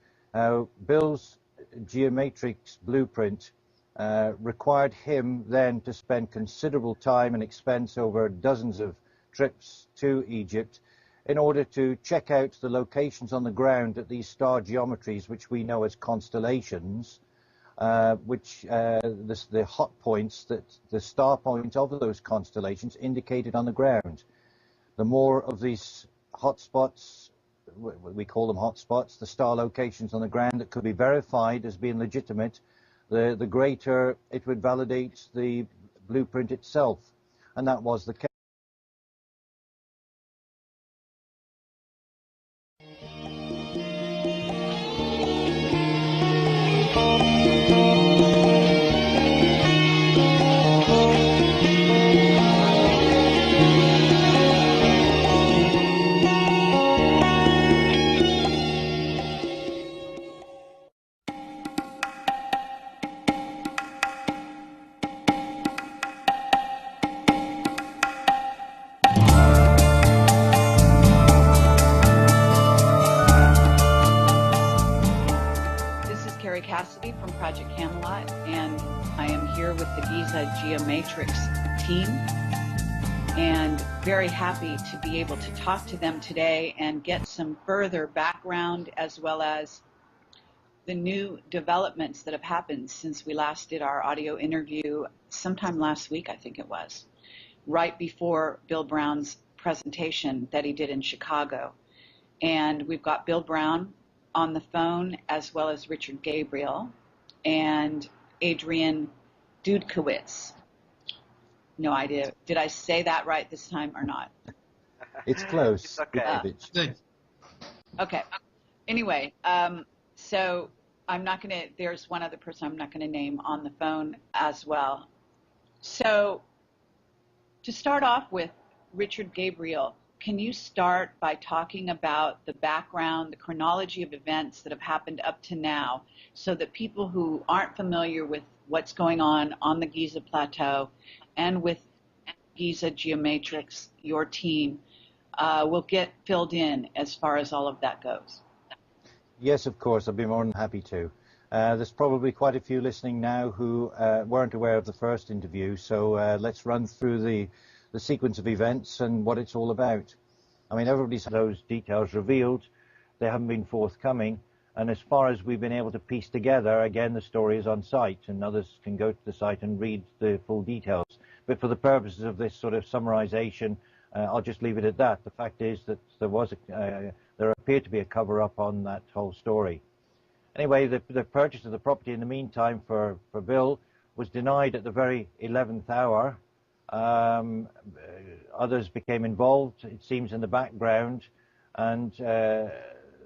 Bill's geomatrix blueprint required him then to spend considerable time and expense over dozens of trips to Egypt in order to check out the locations on the ground at these star geometries, which we know as constellations, the hot points, that the star point of those constellations indicated on the ground. The more of these hotspots, we call them hotspots, the star locations on the ground that could be verified as being legitimate, the greater it would validate the blueprint itself. And that was the case. From Project Camelot, and I am here with the Giza Geomatrix team, and very happy to be able to talk to them today and get some further background, as well as the new developments that have happened since we last did our audio interview sometime last week, I think it was, right before Bill Brown's presentation that he did in Chicago. And we've got Bill Brown on the phone, as well as Richard Gabriel and Adrian Dudkowitz. No idea. Did I say that right this time or not? It's close. It's okay. Good. Okay. Anyway, so I'm not going to, there's one other person I'm not going to name on the phone as well. So to start off with, Richard Gabriel, can you start by talking about the background, the chronology of events that have happened up to now, so that people who aren't familiar with what's going on the Giza Plateau and with Giza Geomatrix, your team, will get filled in as far as all of that goes? Yes, of course. I'd be more than happy to. There's probably quite a few listening now who weren't aware of the first interview, so let's run through the sequence of events and what it's all about. I mean, everybody's had those details revealed. They haven't been forthcoming. And as far as we've been able to piece together, again, the story is on site, and others can go to the site and read the full details. But for the purposes of this sort of summarization, I'll just leave it at that. The fact is that there appeared to be a cover-up on that whole story. Anyway, the purchase of the property in the meantime for Bill was denied at the very 11th hour. Others became involved, it seems, in the background, and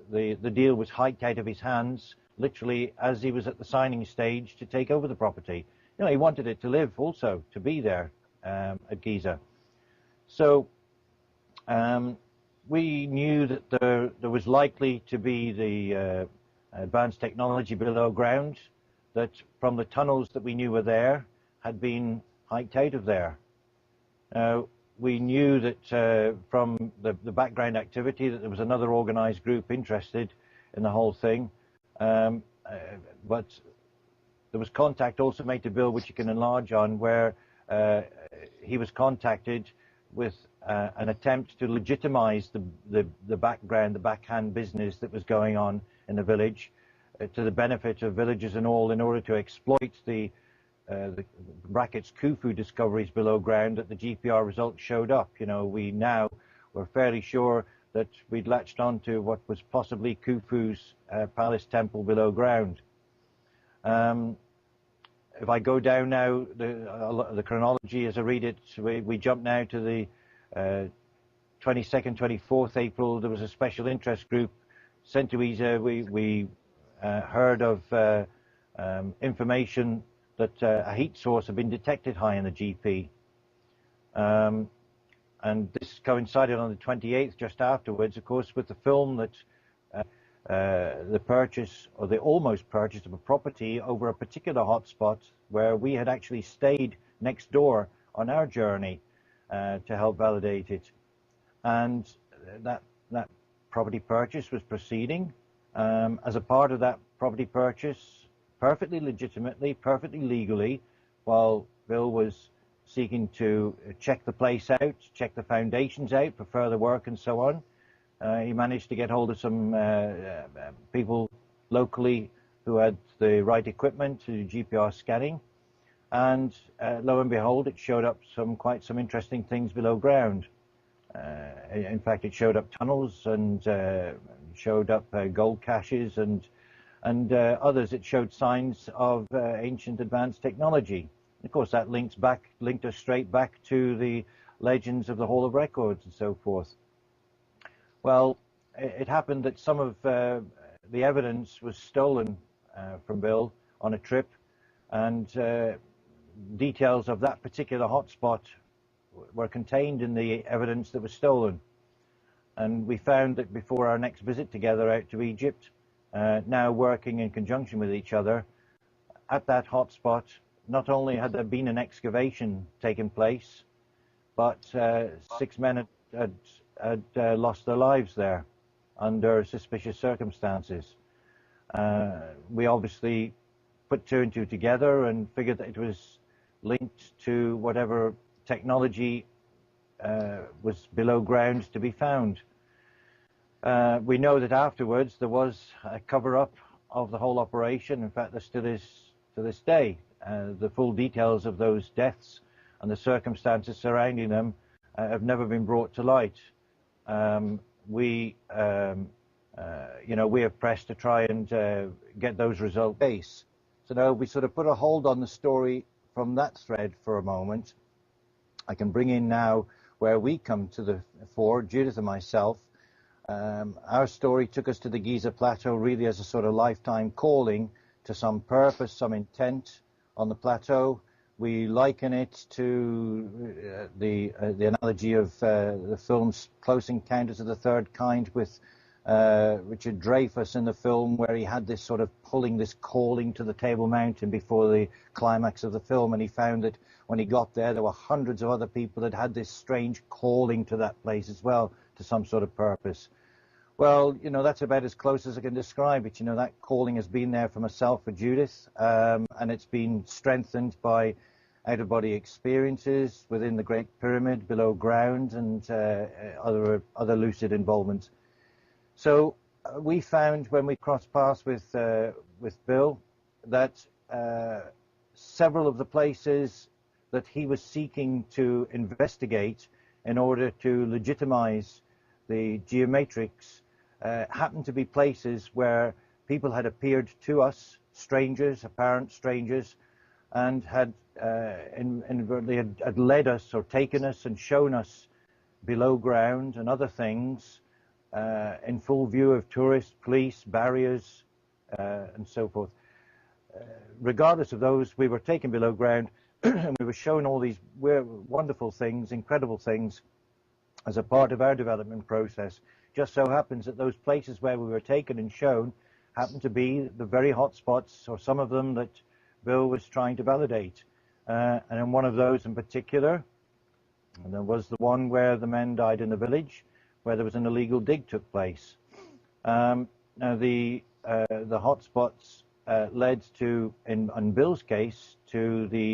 the deal was hiked out of his hands, literally as he was at the signing stage to take over the property. You know, he wanted it to live also, to be there at Giza. So we knew that there was likely to be the advanced technology below ground, that from the tunnels that we knew were there had been hiked out of there. We knew that from the background activity that there was another organized group interested in the whole thing, and but there was contact also made to Bill, which you can enlarge on, where he was contacted with an attempt to legitimize the background, the backhand business that was going on in the village to the benefit of villagers and all, in order to exploit the brackets Khufu discoveries below ground that the GPR results showed up. You know, we now were fairly sure that we'd latched onto what was possibly Khufu's palace temple below ground. If I go down now, the chronology as I read it, we jump now to the 22nd, 24th April. There was a special interest group sent to ESA. We heard of information that a heat source had been detected high in the GP. And this coincided on the 28th, just afterwards, of course, with the film that the purchase, or the almost purchase of a property over a particular hotspot where we had actually stayed next door on our journey to help validate it. And that property purchase was proceeding. As a part of that property purchase, perfectly legitimately, perfectly legally, while Bill was seeking to check the place out, check the foundations out for further work and so on, he managed to get hold of some people locally who had the right equipment to do GPR scanning, and lo and behold, it showed up quite some interesting things below ground. In fact, it showed up tunnels and showed up gold caches and others. It showed signs of ancient advanced technology. Of course, that linked us straight back to the legends of the Hall of Records and so forth. Well, it happened that some of the evidence was stolen from Bill on a trip, and details of that particular hotspot were contained in the evidence that was stolen. And we found that before our next visit together out to Egypt, now working in conjunction with each other, at that hotspot, not only had there been an excavation taken place, but 6 men had lost their lives there under suspicious circumstances. We obviously put two and two together and figured that it was linked to whatever technology was below ground to be found. We know that afterwards there was a cover-up of the whole operation. In fact, there still is to this day. The full details of those deaths and the circumstances surrounding them have never been brought to light. We have pressed to try and get those results base. So now we sort of put a hold on the story from that thread for a moment. I can bring in now where we come to the fore, Judith and myself. Our story took us to the Giza Plateau really as a sort of lifetime calling to some purpose, some intent on the plateau. We liken it to the analogy of the film's Close Encounters of the Third Kind with Richard Dreyfuss in the film, where he had this sort of this calling to the Table Mountain before the climax of the film, and he found that when he got there were hundreds of other people that had this strange calling to that place as well, to some sort of purpose. Well, you know, that's about as close as I can describe it. You know, that calling has been there for myself, for Judith, and it's been strengthened by out-of-body experiences within the Great Pyramid, below ground, and other lucid involvements. So we found when we crossed paths with Bill that several of the places that he was seeking to investigate in order to legitimize the geometrics happened to be places where people had appeared to us, strangers, apparent strangers, and had led us or taken us and shown us below ground and other things in full view of tourists, police, barriers, and so forth. Regardless of those, we were taken below ground and we were shown all these wonderful things, incredible things, as a part of our development process. Just so happens that those places where we were taken and shown happened to be the very hot spots, or some of them, that Bill was trying to validate. And in one of those in particular, and there was the one where the men died in the village, where there was an illegal dig took place. Now the hot spots led to, in Bill's case, to the